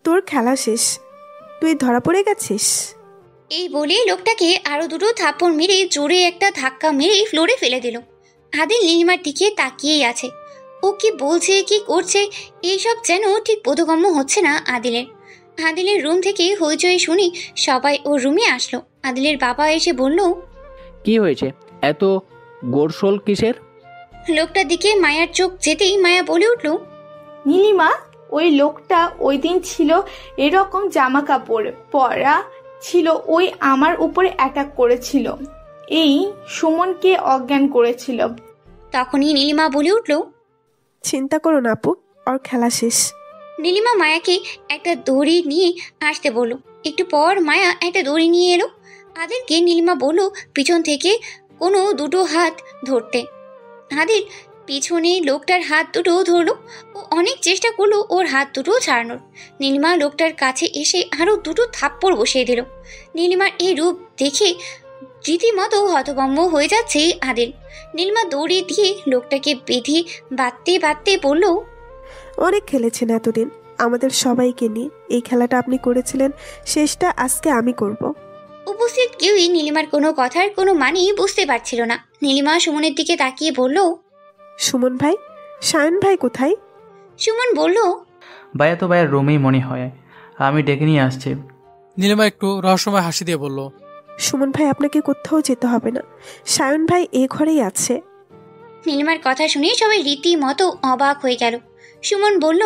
তোর খেলা শেষ, তুই ধরা পড়ে গেছিস। এই বলে লোকটাকে আরো দুটো থাপ্পড় মেরে জোরে একটা ধাক্কা মেরে ফ্লোরে ফেলে দিল। আদিল নীলিমার দিকে তাকিয়েই আছে। ও কি বলছে কি করছে এইসব যেন ঠিক বোধগম্য হচ্ছে না আদিলের। আদিলের রুম থেকে হইচই শুনে সবাই ওর রুমে আসলো। আদিলের বাবা এসে বলল, কি হয়েছে, এত গোরসোল কিসের? লোকটার দিকে মায়ার চোখ যেতেই মায়া বলে উঠল, নীলিমা, ওই লোকটা ওই দিন ছিল এরকম জামা কাপড় পরা ছিল, ওই আমার উপরে অ্যাটাক করেছিল, এই সুমনকে অজ্ঞান করেছিল। তখনই নীলিমা বলে উঠল, চিন্তা করো না আপু, ওর খেলা শেষ। নীলিমা মায়াকে একটা দড়ি নিয়ে আসতে বলল। একটু পর মায়া একটা দড়ি নিয়ে এলো। আদিলকে নীলিমা বলল পিছন থেকে কোনো দুটো হাত ধরতে। আদিল পিছনে লোকটার হাত দুটো ধরলো। ও অনেক চেষ্টা করলো ওর হাত দুটো ছাড়ানোর। নীলিমা লোকটার কাছে এসে আরো দুটো থাপ্পড় বসিয়ে দিল। নীলিমার এই রূপ দেখে রীতিমতো হতভম্ব হয়ে যাচ্ছে আদিল। নীলিমা দড়ি দিয়ে লোকটাকে বেঁধে বাঁধতে বাঁধতে বলল, অনেক খেলেছেন এতদিন আমাদের সবাইকে নিয়ে, এই খেলাটা আপনি করেছিলেন, শেষটা আজকে আমি করব। উপস্থিত কেউই নীলিমার কোনো কথার কোনো মানেই বুঝতে পারছিল না। নীলিমা সুমনের দিকে তাকিয়ে বলল, সুমন ভাই, সায়ন ভাই কোথায়? সুমন বলল, ভাইয়া তো ভাইয়ার রুমেই মনে হয়, আমি ডেকে নিয়ে আসছি। নীলিমা একটু রহস্যময় হাসি দিয়ে বলল, সুমন ভাই আপনাকে কোথাও যেতে হবে না, সায়ন ভাই এ ঘরেই আছে। নীলিমার কথা শুনে সবাই রীতিমতো অবাক হয়ে গেল। সুমন বলল,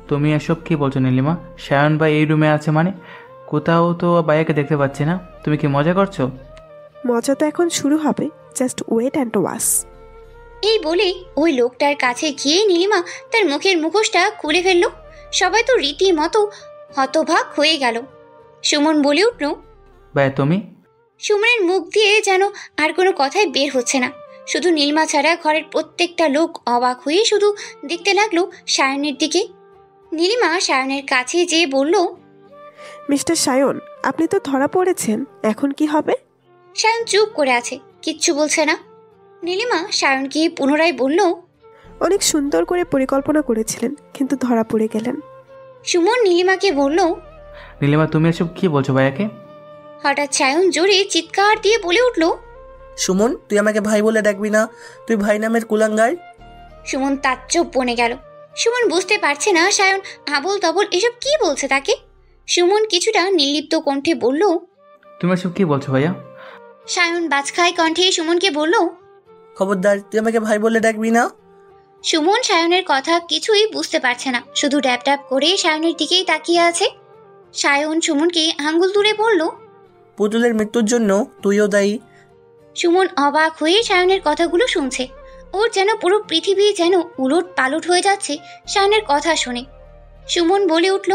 তুমি এসব কি বলছো নীলিমা? সায়ন ভাই এই রুমে আছে মানে? কোথাও তো ভাইয়াকে দেখতে পাচ্ছি না, তুমি কি মজা করছো? মজা তো এখন শুরু হবে, জাস্ট ওয়েট অ্যান্ড ওয়াচ। এই বলে ওই লোকটার কাছে গিয়ে নীলিমা তার মুখের মুখোশটা খুলে ফেলল। সবাই তো রীতিমতো হতবাক হয়ে গেল। সুমন বলে উঠল, ভাইয়া তুমি? সুমনের মুখ দিয়ে যেন আর কোনো কথাই বের হচ্ছে না। শুধু নীলিমা ছাড়া ঘরের প্রত্যেকটা লোক অবাক হয়ে শুধু দেখতে লাগলো সায়নের দিকে। নীলিমা সায়নের কাছে যেয়ে বলল, মিস্টার সায়ন, আপনি তো ধরা পড়েছেন, এখন কি হবে? সায়ন চুপ করে আছে, কিচ্ছু বলছে না। নীলিমা সায়নকে পুনরায় বলল, অনেক সুন্দর করে পরিকল্পনা করেছিলেন, কিন্তু ধরা পড়ে গেলেন। সুমন নীলিমাকে বলল, নীলিমা তুমি এসব কি বলছো ভাইয়াকে? হঠাৎ সায়ন জোরে চিৎকার দিয়ে বলে উঠল, সুমন, তুই আমাকে ভাই বলে ডাকবি না, তুই ভাই নামের কুলাঙ্গার। সুমন তাজ্জব বনে গেল। সুমন বুঝতে পারছে না সায়ন আবল তাবল এসব কি বলছে তাকে। সুমন কিছুটা নির্লিপ্ত কণ্ঠে বলল, তুমি এসব কি বলছো ভাইয়া? সায়ন বাজখায় কণ্ঠে সুমনকে বলল, খবরদার, তুই আমাকে ভাই বলে ডাকবি না। সুমন সায়নের কথা কিছুই বুঝতে পারছে না, শুধু ড্যাব ড্যাব করে সায়নের দিকেই তাকিয়ে আছে। সায়ন সুমনকে আঙ্গুল তুলে বলল, পুতুলের মৃত্যুর জন্য তুইও দায়ী। সুমন অবাক হয়ে সায়নের কথাগুলো শুনছে। ওর যেন পুরো পৃথিবী যেন উলট পালট হয়ে যাচ্ছে সায়নের কথা শুনে। সুমন বলে উঠল,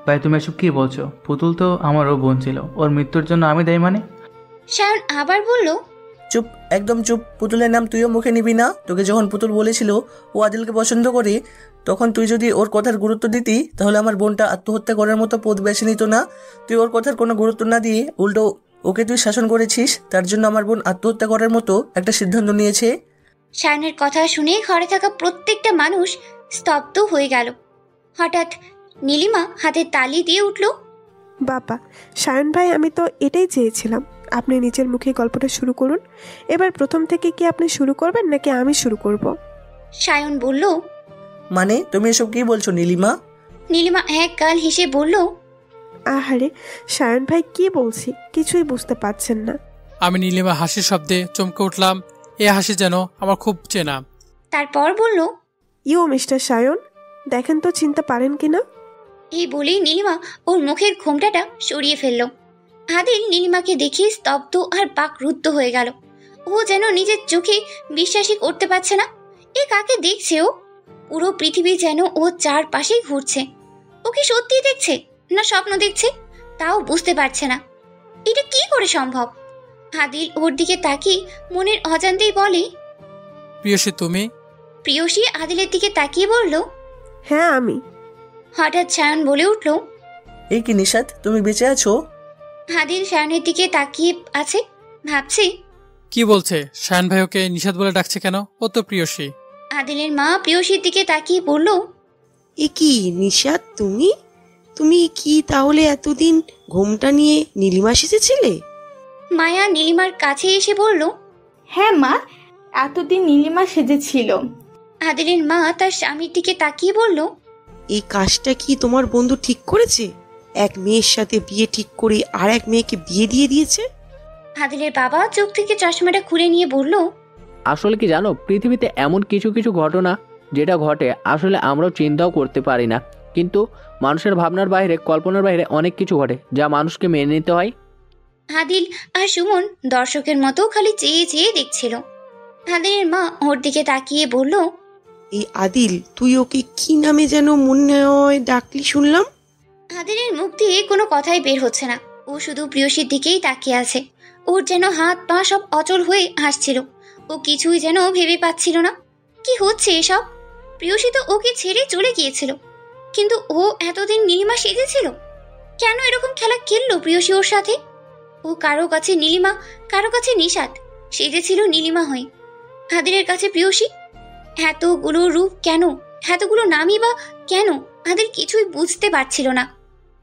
ভাই তুমি এসব কি বলছো? পুতুল তো আমারও বোন ছিল, ওর মৃত্যুর জন্য আমি দায়ী মানে? সায়ন আবার বলল, চুপ, একদম চুপ। পুতুলের নাম তুইও মুখে নিবি না। তোকে যখন পুতুল বলেছিল ও আদিলকে পছন্দ করে, তখন তুই যদি ওর কথার গুরুত্ব দিতি তাহলে আমার বোনটা আত্মহত্যা করার মতো পথ বেছে নিত না। তুই ওর কথার কোনো গুরুত্ব না দিয়ে উল্টো ওকে তুই শাসন করেছিস, তার জন্য আমার বোন আত্মহত্যা করার মতো একটা সিদ্ধান্ত নিয়েছে। সায়নের কথা শুনে ঘরে থাকা প্রত্যেকটা মানুষ স্তব্ধ হয়ে গেল। হঠাৎ নীলিমা হাতে তালি দিয়ে উঠল, বাবা, সায়ন ভাই, আমি তো এটাই চেয়েছিলাম। আপনি নিজের মুখে গল্পটা শুরু করুন। এবার প্রথম থেকে কি আপনি শুরু করবেন নাকি আমি শুরু করব? সায়ন বলল, মানে তুমি এসব কি বলছো নীলিমা? নীলিমা এক গাল হেসে বলল, আহারে সায়ন ভাই, কি বলছি কিছুই বুঝতে পারছেন না। আমি নীলিমা হাসির শব্দে চমকে উঠলাম। এ হাসি যেন আমার খুব চেনা। তারপর বলল, ইউ মিস্টার সায়ন, দেখেন তো চিনতে পারেন কিনা। এই বলেই নীলিমা ওর মুখের ঘোমটাটা সরিয়ে ফেলল। আদিল নীলিমাকে দেখে স্তব্ধ আর বাকরুদ্ধ হয়ে গেল। ও যেন নিজের চোখে বিশ্বাসই করতে পারছে না। এ কাকে দেখছে ও? পুরো পৃথিবী যেন ওর চারপাশেই ঘুরছে। ও কি সত্যি দেখছে না স্বপ্ন দেখছে তাও বুঝতে পারছে না। এটা কি করে সম্ভব? আদিল ওর দিকে তাকিয়ে মনের অজান্তেই বলে, প্রিয়সী তুমি? প্রিয়সী আদিলের দিকে তাকিয়ে বলল, হ্যাঁ আমি। হঠাৎ সায়ন বলে উঠল, এই কি নিশাত, তুমি বেঁচে আছো? আদিল সায়নের দিকে তাকিয়ে আছে, ভাবছে কি বলছে? সায়ন ভাই ওকে নিষাদ বলে ডাকছে কেন? ও তো প্রিয়সী। আদিলের মা প্রিয়সীর দিকে তাকিয়ে বলল, এ কি নিশাত, তুমি তুমি কি তাহলে এতদিন ঘোমটা নিয়ে নীলিমা সেজেছিলে? মায়া নীলিমার কাছে এসে বলল। হ্যাঁ মা, এতদিন নীলিমা সেজেছিল। আদিলের মা তার স্বামীর দিকে তাকিয়ে বলল, এই কাজটা কি তোমার বন্ধু ঠিক করেছে? এক মেয়ের সাথে বিয়ে ঠিক করে আর এক মেয়েকে বিয়ে দিয়ে দিয়েছে। আদিলের বাবা চোখ থেকে চশমাটা খুলে নিয়ে বলল, আসলে কি জানো, পৃথিবীতে এমন কিছু কিছু ঘটনা যেটা ঘটে আসলে আমরাও চিন্তাও করতে পারি না, কিন্তু মানুষের ভাবনার বাইরে, কল্পনার বাইরে অনেক কিছু ঘটে যা মানুষকে মেনে নিতে হয়। আদিল আর সুমন দর্শকের মতো খালি চেয়ে চেয়ে দেখছিল। আদিলের মা ওর দিকে তাকিয়ে বলল, এই আদিল, তুই ওকে কি নামে যেন মনে হয় ডাকলি শুনলাম? আদিলের মুখ দিয়ে কোনো কথাই বের হচ্ছে না। ও শুধু প্রিয়সীর দিকেই তাকিয়ে আছে। ওর যেন হাত পা সব অচল হয়ে হাসছিল। ও কিছুই যেন ভেবে পাচ্ছিল না। কি হচ্ছে এসব? প্রিয়সী তো ওকে ছেড়ে চলে গিয়েছিল, কিন্তু ও এতদিন নীলিমা সেজেছিল। কেন এরকম খেলা খেললো প্রিয়সী ওর সাথে? ও কারো কাছে নীলিমা, কারো কাছে নিশাত, সেজেছিল নীলিমা হয়ে। আদিলের কাছে প্রিয়সী। এতগুলো রূপ কেন, এতগুলো নামই বা কেন? আদিল কিছুই বুঝতে পারছিল না।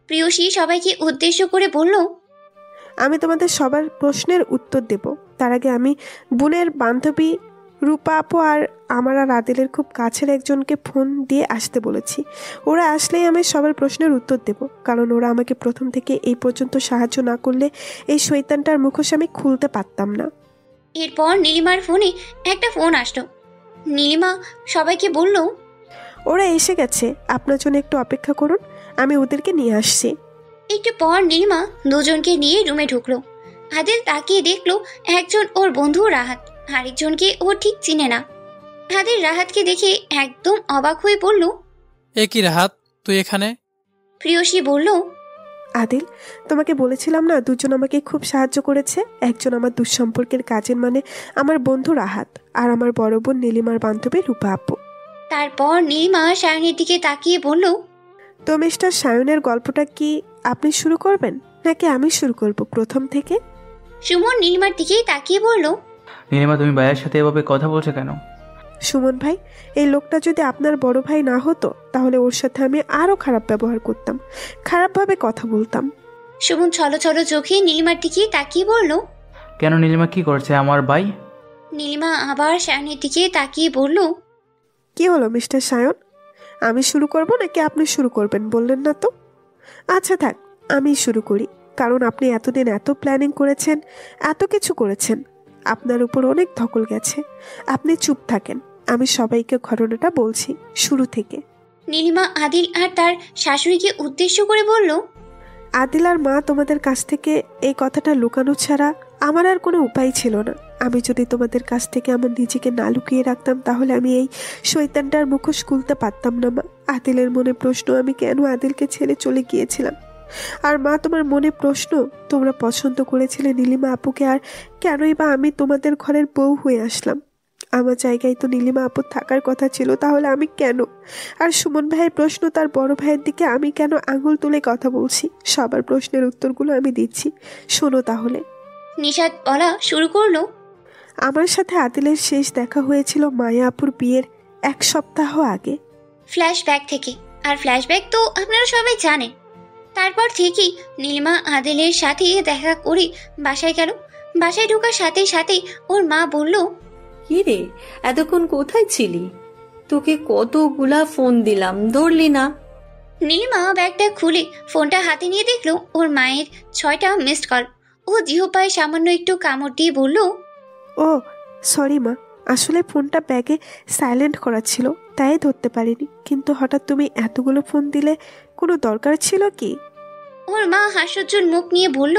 প্রিয়সী সবাইকে উদ্দেশ্য করে বলল, আমি তোমাদের সবার প্রশ্নের উত্তর দেব। তার আগে আমি বোনের বান্ধবী রূপা আপু আর আমার আর আদিলের খুব কাছের একজনকে ফোন দিয়ে আসতে বলেছি। ওরা আসলেই আমি সবার প্রশ্নের উত্তর দেব, কারণ ওরা আমাকে প্রথম থেকে এই পর্যন্ত সাহায্য না করলে এই শয়তানটার মুখোশ আমি খুলতে পারতাম না। এরপর নীলিমার ফোনে একটা ফোন আসলো। নীলিমা সবাইকে বলল, ওরা এসে গেছে, আপনার জন্য একটু অপেক্ষা করুন, আমি ওদেরকে নিয়ে আসছি। একটু পর নীলিমা দুজনকে নিয়ে রুমে ঢুকলো। আদিল তাকিয়ে দেখলো একজন ওর বন্ধু রাহাত, আরেকজনকে ও ঠিক চিনে না। আদিল রাহাতকে দেখে একদম অবাক হয়ে বলল, এ কি রাহাত, তুই এখানে? প্রিয়সী বলল, আদিল, তোমাকে বলেছিলাম না দুজন আমাকে খুব সাহায্য করেছে। একজন আমার দুঃসম্পর্কের কাজের মানে আমার বন্ধু রাহাত, আর আমার বড় বোন নীলিমার বান্ধবী রূপা আপু। তারপর নীলিমা সায়নের দিকে তাকিয়ে বলল, তো মিস্টার সায়নের গল্পটা কি আপনি শুরু করবেন নাকি আমি শুরু করব প্রথম থেকে? সুমন নীলিমার দিকেই তাকিয়ে বলল, নীলিমা, তুমি ভাইয়ের সাথে এভাবে কথা বলছো কেন? সুমন ভাই, এই লোকটা যদি আপনার বড় ভাই না হতো তাহলে ওর সাথে আমি আরো খারাপ ব্যবহার করতাম, খারাপভাবে কথা বলতাম। সুমন ছলো ছলো চোখে নীলিমার দিকে তাকিয়ে বলল, কেন নীলিমা, কি করছে আমার ভাই? নীলিমা আবার সায়নের দিকে তাকিয়ে বলল, কি হলো মিস্টার সায়ন, আমি শুরু করব নাকি আপনি শুরু করবেন বললেন না তো? আচ্ছা থাক, আমি শুরু করি, কারণ আপনি এতদিন এত প্ল্যানিং করেছেন, এত কিছু করেছেন, আপনার উপর অনেক ধকল গেছে। আপনি চুপ থাকেন, আমি সবাইকে ঘটনাটা বলছি শুরু থেকে। নীলিমা আদিল আর তার শাশুড়িকে উদ্দেশ্য করে বলল, আদিল আর মা, তোমাদের কাছ থেকে এই কথাটা লুকানো ছাড়া আমার আর কোনো উপায় ছিল না। আমি যদি তোমাদের কাছ থেকে আমার নিজেকে না লুকিয়ে রাখতাম তাহলে আমি এই শয়তানটার মুখোশ খুলতে পারতাম না। মা, আদিলের মনে প্রশ্ন, আমি কেন আদিলকে ছেড়ে চলে গিয়েছিলাম। আর মা, তোমার মনে প্রশ্ন, তোমরা পছন্দ করেছিলে নীলিমা আপুকে, আর কেনই বা আমি তোমাদের ঘরের বউ হয়ে আসলাম। আমার জায়গায় তো নীলিমা আপুর থাকার কথা ছিল, তাহলে আমি কেন? আর সুমন ভাইয়ের প্রশ্ন, তার বড় ভাইয়ের দিকে আমি কেন আঙুল তুলে কথা বলছি? সবার প্রশ্নের উত্তরগুলো আমি দিচ্ছি, শোনো তাহলে। নিশাত বলা শুরু করলো, আমার সাথে আদিলের শেষ দেখা হয়েছিল মায়া আপুর বিয়ের 1 সপ্তাহ আগে। ফ্ল্যাশব্যাক থেকে। আর ফ্ল্যাশব্যাক তো আপনারা সবাই জানেন। তারপর থেকেই নীলিমা আদিলের সাথে দেখা করে বাসায় গেল। বাসায় ঢোকার সাথে সাথে ওর মা বলল, কি রে, এতক্ষণ কোথায় ছিলি? তোকে কতগুলা ফোন দিলাম, ধরলি না। নীলিমা ব্যাগটা খুলে ফোনটা হাতে নিয়ে দেখলো ওর মায়ের 6টা মিসড কল। ও জিহ্বায় সামান্য একটু কামড় দিয়ে বলল, ও সরি মা, আসলে ফোনটা ব্যাগে সাইলেন্ট করা ছিল, তাই ধরতে পারিনি। কিন্তু হঠাৎ তুমি এতগুলো ফোন দিলে, কোনো দরকার ছিল কি? ওর মা হাস্যোজ্জ্বল মুখ নিয়ে বলল,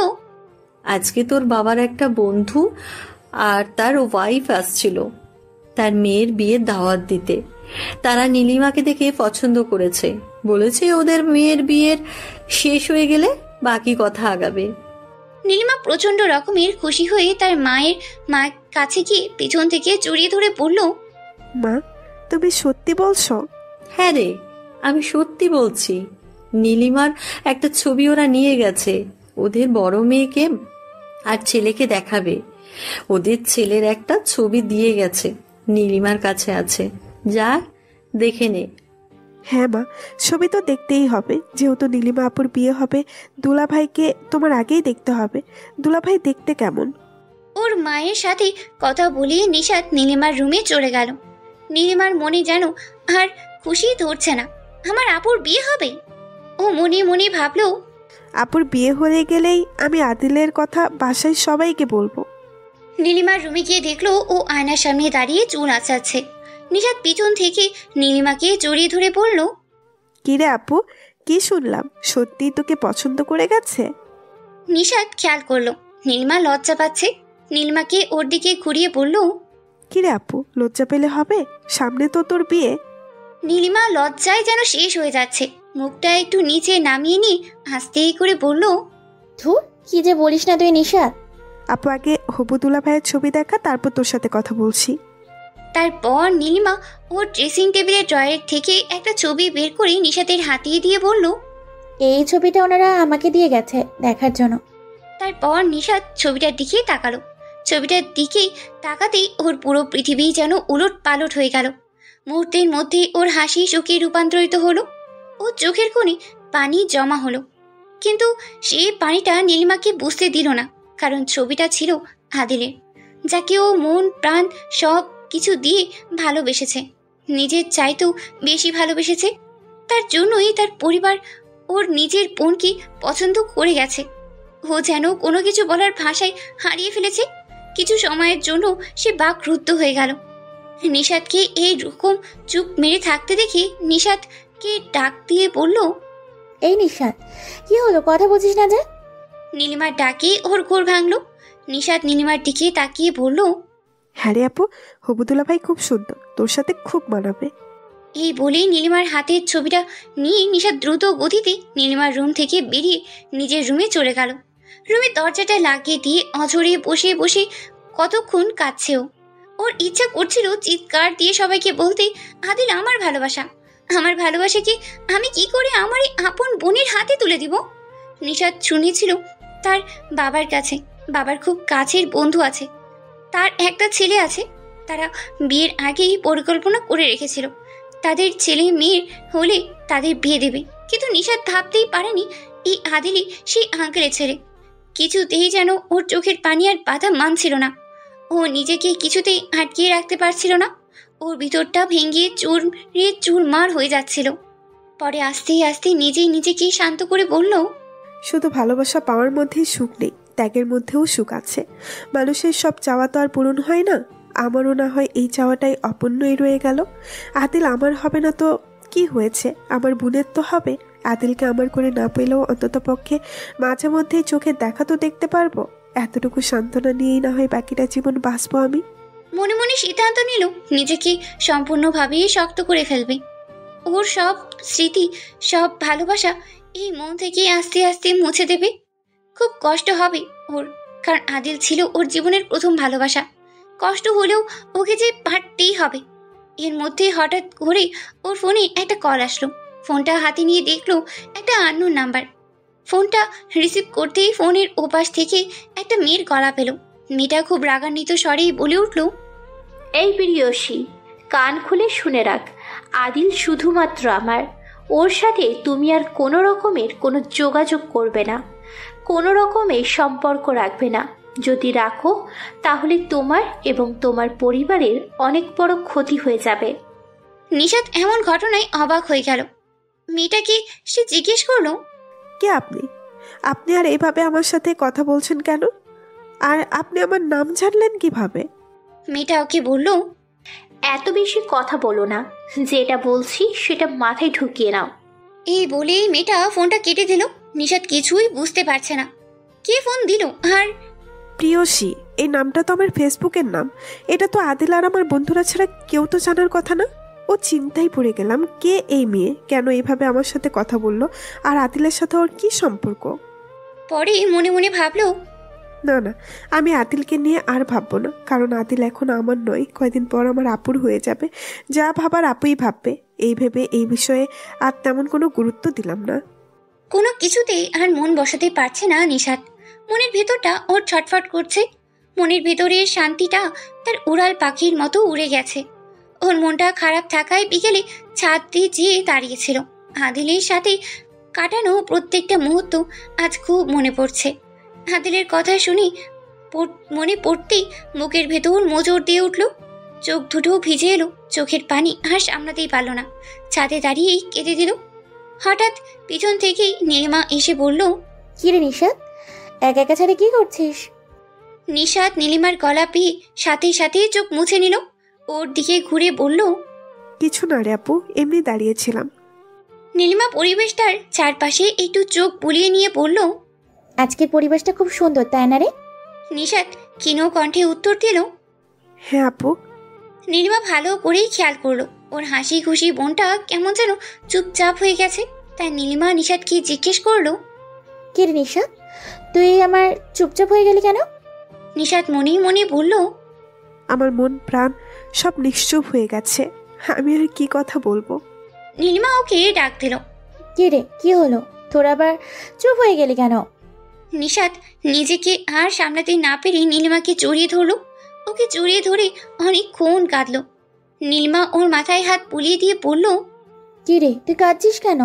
আজকে তোর বাবার একটা বন্ধু আর তার ওয়াইফ আসছিল তার মেয়ের বিয়ের দাওয়াত দিতে। তারা নীলিমাকে দেখে পছন্দ করেছে, বলেছে ওদের মেয়ের বিয়ের শেষ হয়ে গেলে বাকি কথা আগাবে। নীলিমা প্রচন্ড রকমের খুশি হয়ে তার মায়ের কাছে গিয়ে পিছন থেকে জড়িয়ে ধরে বলল, মা, তুমি সত্যি বলছো? হ্যাঁ রে, আমি সত্যি বলছি। নীলিমার একটা ছবি ওরা নিয়ে গেছে, ওদের বড় মেয়েকে আর ছেলেকে দেখাবে। ওদের ছেলের একটা ছবি দিয়ে গেছে, নীলিমার কাছে আছে। যা দেখে নে। হ্যাঁ মা, ছবি তো দেখতেই হবে, যেহেতু নীলিমা আপুর বিয়ে হবে। দুলাভাইকে তোমার আগেই দেখতে হবে। দুলাভাই দেখতে কেমন? ওর মায়ের সাথে কথা বলিয়ে নিশাত নীলিমার রুমে চলে গেল। নীলিমার মনে যেন আর খুশি ধরছে না। আমার আপুর বিয়ে হবে। ও মনে মনে ভাবলো, আপুর বিয়ে হয়ে গেলেই আমি আদিলের কথা বাসায় সবাইকে বলবো। নীলিমার রুমে গিয়ে দেখলো ও আয়নার সামনে দাঁড়িয়ে চুল আঁচাচ্ছে। নিশাত পিছন থেকে নীলিমাকে জড়িয়ে ধরে বলল, কিরে আপু, কি শুনলাম? সত্যি তোকে পছন্দ করে গেছে? নিশাত খেয়াল করলো নীলিমা লজ্জা পাচ্ছে। নীলিমাকে ওর দিকে ঘুরিয়ে বলল, কিরে আপু, লজ্জা পেলে হবে? সামনে তো তোর বিয়ে। নীলিমা লজ্জায় যেন শেষ হয়ে যাচ্ছে। মুখটা একটু নিচে নামিয়ে নিয়ে আস্তেই করে বলল, ধুর, কি যে বলিস না তুই নিশাত। আপু আগে হবু দুলাভাইয়ের ছবি দেখা, তারপর তোর সাথে কথা বলছি। তারপর নীলিমা ওর ড্রেসিং টেবিলের ড্রয়ার থেকে একটা ছবি বের করে নিশাতের হাতিয়ে দিয়ে বলল, এই ছবিটা ওনারা আমাকে দিয়ে গেছে দেখার জন্য। তারপর নিশাত ছবিটার দিকে তাকালো। ছবিটার দিকে তাকাতেই ওর পুরো পৃথিবী যেন উলট পালট হয়ে গেল। মুহূর্তের মধ্যে ওর হাসি শোকে রূপান্তরিত হলো। ওর চোখের কোণে পানি জমা হলো, কিন্তু সেই পানিটা নীলিমাকে বুঝতে দিল না, কারণ ছবিটা ছিল আদিলের, যাকে ও মন প্রাণ সব কিছু দিয়ে ভালোবেসেছে, নিজের চাইতেও বেশি ভালোবেসেছে। তার জন্যই তার পরিবার ওর নিজের বোনকে পছন্দ করে গেছে। ও যেন কোনো কিছু বলার ভাষায় হারিয়ে ফেলেছে। কিছু সময়ের জন্য সে বাকরুদ্ধ হয়ে গেল। নিশাতকে এই রকম চুপ মেরে থাকতে দেখে নিশাতকে ডাক দিয়ে বলল, এই নিশাত, কি হলো, কথা বলছিস না যে? নীলিমার ডাকে ওর ঘোর ভাঙলো। নিশাত নীলিমার দিকে তাকিয়ে বলল, হ্যাঁ রে আপু, হবু দুলাভাই খুব সুন্দর, তোর সাথে খুব মানাবে। এই বলেই নীলিমার হাতের ছবিটা নিয়ে নিশাত দ্রুত গতিতে নীলিমার রুম থেকে বেরিয়ে নিজের রুমে চলে গেল। রুমের দরজাটা লাগিয়ে দিয়ে অঝরে বসে বসে কতক্ষণ কাঁদছেও। ওর ইচ্ছা করছিল চিৎকার দিয়ে সবাইকে বলতে, আদিল আমার ভালোবাসা, আমার ভালোবাসাকে আমি কি করে আমার এই আপন বোনের হাতে তুলে দিব। নিশাত শুনেছিল তার বাবার কাছে বাবার খুব কাছের বন্ধু আছে, তার একটা ছেলে আছে। তারা বিয়ের আগেই পরিকল্পনা করে রেখেছিল তাদের ছেলে মেয়ের হলে তাদের বিয়ে দেবে। কিন্তু নিশাত ভাবতেই পারেনি এই আদিলই সেই আঙ্কেলের ছেলে। কিছুতেই যেন ওর চোখের পানি আর বাধা মানছিল না। ও নিজেকে কিছুতেই আটকিয়ে রাখতে পারছিল না। ওর ভিতরটা ভেঙে চুরমার হয়ে যাচ্ছিল। পরে আস্তে আস্তে নিজেই নিজেকে শান্ত করে বলল, শুধু ভালোবাসা পাওয়ার মধ্যেই সুখ নেই, ত্যাগের মধ্যেও সুখ আছে। মানুষের সব চাওয়া তো আর পূরণ হয় না। আমারও না হয় এই চাওয়াটাই অপূর্ণই রয়ে গেল। আদিল আমার হবে না তো কি হয়েছে, আমার বোনের তো হবে। আদিলকে আমার করে না পেলেও অন্তত পক্ষে মাঝে মধ্যেই চোখের দেখা তো দেখতে পারবো। এতটুকু সান্ত্বনা নিয়েই না হয় বাকিটা জীবন বাঁচবো আমি। মনে মনে সিদ্ধান্ত নিল নিজেকে সম্পূর্ণভাবেই শক্ত করে ফেলবে। ওর সব স্মৃতি, সব ভালোবাসা এই মন থেকে আস্তে আস্তে মুছে দেবে। খুব কষ্ট হবে ওর, কারণ আদিল ছিল ওর জীবনের প্রথম ভালোবাসা। কষ্ট হলেও ওকে যে পারতেই হবে। এর মধ্যে হঠাৎ করে ওর ফোনে একটা কল আসলো। ফোনটা হাতে নিয়ে দেখলো একটা আননোন নাম্বার। ফোনটা রিসিভ করতেই ফোনের ওপাশ থেকে একটা মেয়ের গলা পেল। মেয়েটা খুব রাগান্বিত স্বরেই বলে উঠল, এই প্রিয়সী, কান খুলে শুনে রাখ, আদিল শুধুমাত্র আমার। ওর সাথে তুমি আর কোনো রকমের কোনো যোগাযোগ করবে না, কোনো রকমের সম্পর্ক রাখবে না। যদি রাখো তাহলে তোমার এবং তোমার পরিবারের অনেক বড় ক্ষতি হয়ে যাবে। নিশাত এমন ঘটনায় অবাক হয়ে গেল। মেয়েটাকে সে জিজ্ঞেস করলো, কে আপনি? আপনি আর এইভাবে আমার সাথে কথা বলছেন কেন? আর আপনি আমার নাম জানলেন কিভাবে? মেয়েটা ওকে বলল, এত বেশি কথা বলো না, যেটা বলছি সেটা মাথায় ঢুকিয়ে নাও। এই বলেই মেয়েটা ফোনটা কেটে দিল। নিশাত কিছুই বুঝতে পারছে না কে ফোন দিল। আর প্রিয়সী, এই নামটা তো আমার ফেসবুকের নাম। এটা তো আদিল আর আমার বন্ধুরা ছাড়া কেউ তো জানার কথা না। ও চিন্তায় পড়ে গেলাম, কে এই মেয়ে, কেন এইভাবে আমার সাথে কথা বললো, আর আদিলের সাথে ওর কি সম্পর্ক। পরে মনে মনে ভাবলো, না না, আমি আদিলকে নিয়ে আর ভাববো না, কারণ আদিল এখন আমার নয়, কয়দিন পর আমার আপুর হয়ে যাবে। যা ভাবার আপুই ভাববে। এই ভেবে এই বিষয়ে আর তেমন কোনো গুরুত্ব দিলাম না। কোনো কিছুতেই আর মন বসাতে পারছে না নিশাত। মনের ভেতরটা ওর ছটফট করছে। মনের ভেতরের শান্তিটা তার উড়াল পাখির মতো উড়ে গেছে। ওর মনটা খারাপ থাকায় বিকেলে ছাদ দিয়ে যেয়ে দাঁড়িয়েছিল। আদিলের সাথে কাটানো প্রত্যেকটা মুহূর্ত আজ খুব মনে পড়ছে। আদিলের কথা শুনে মনে পড়তেই বুকের ভেতর মোচড় দিয়ে উঠল, চোখ দুটো ভিজে এলো, চোখের পানি আর সামলাতেই পারল না, ছাদে দাঁড়িয়েই কেঁদে দিল। হঠাৎ পিছন থেকেই নীলিমা এসে বলল, কিরে নিশাত, একা একা ছাড়ে কি করছিস? নিশাত নীলিমার গলা পেয়ে সাথে সাথে চোখ মুছে নিল, ওর দিকে ঘুরে বলল, কিছু না রে আপু, এমনি দাঁড়িয়েছিলাম। নীলিমা পরিবেশটার চারপাশে একটু চোখ বুলিয়ে নিয়ে বলল, আজকের পরিবেশটা খুব সুন্দর, তাই না রে? নিশাত ক্ষীণ কণ্ঠে উত্তর দিল, হ্যাঁ আপু। নীলিমা ভালো করেই খেয়াল করলো ওর হাসি খুশি বোনটা কেমন যেন চুপচাপ হয়ে গেছে। তাই নীলিমা নিশাতকে জিজ্ঞেস করলো, কিরে নিশাত, তুই আমার চুপচাপ হয়ে গেলি কেন? নিশাত মনেই মনে বলল, আমার মন প্রাণ সব নিশ্চুপ হয়ে গেছে, আমি আর কি কথা বলবো। নীলিমা ওকে ডাক দিল, কিরে কি হলো, তোর আবার চুপ হয়ে গেলি কেন? নিশাত নিজেকে আর সামলাতে না পেরে নীলিমাকে জড়িয়ে ধরলো। ওকে জড়িয়ে ধরে অনেকক্ষণ কাঁদলো। নীলিমা ওর মাথায় হাত বুলিয়ে দিয়ে বলল, কিরে তুই কাঁদছিস কেন?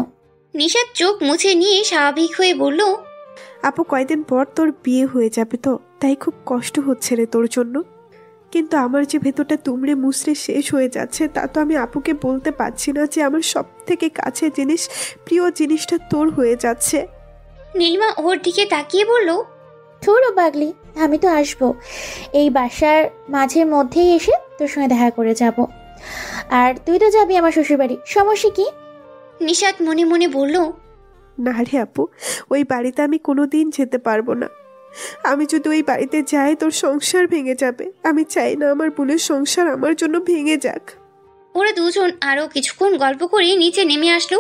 নিশাত চোখ মুছে নিয়ে স্বাভাবিক হয়ে বলল, আপু কয়দিন পর তোর বিয়ে হয়ে যাবে তো, তাই খুব কষ্ট হচ্ছে রে তোর জন্য। কিন্তু আমার যে ভেতরটা তুমড়ে মুচড়ে শেষ হয়ে যাচ্ছে, তা তো আমি আপুকে বলতে পারছি না যে আমার সব থেকে কাছের জিনিস, প্রিয় জিনিসটা তোর হয়ে যাচ্ছে। নীলিমা ওর দিকে তাকিয়ে বলল, ছোড়ো পাগলি, আমি তো আসবো, এই বাসার মাঝে মধ্যেই এসে তোর সঙ্গে দেখা করে যাব। আর তুই তো যাবি আমার শ্বশুরবাড়ি, সমস্যা কি? নিশাত মনে মনে বলল, না রে আপু, ওই বাড়িতে আমি কোনোদিন যেতে পারবো না। আমি যদি ওই বাড়িতে যাই তোর সংসার ভেঙে যাবে। আমি চাই না আমার বোনের সংসার আমার জন্য ভেঙে যাক। ওরা দুজন আরো কিছুক্ষণ গল্প করে নিচে নেমে আসলো।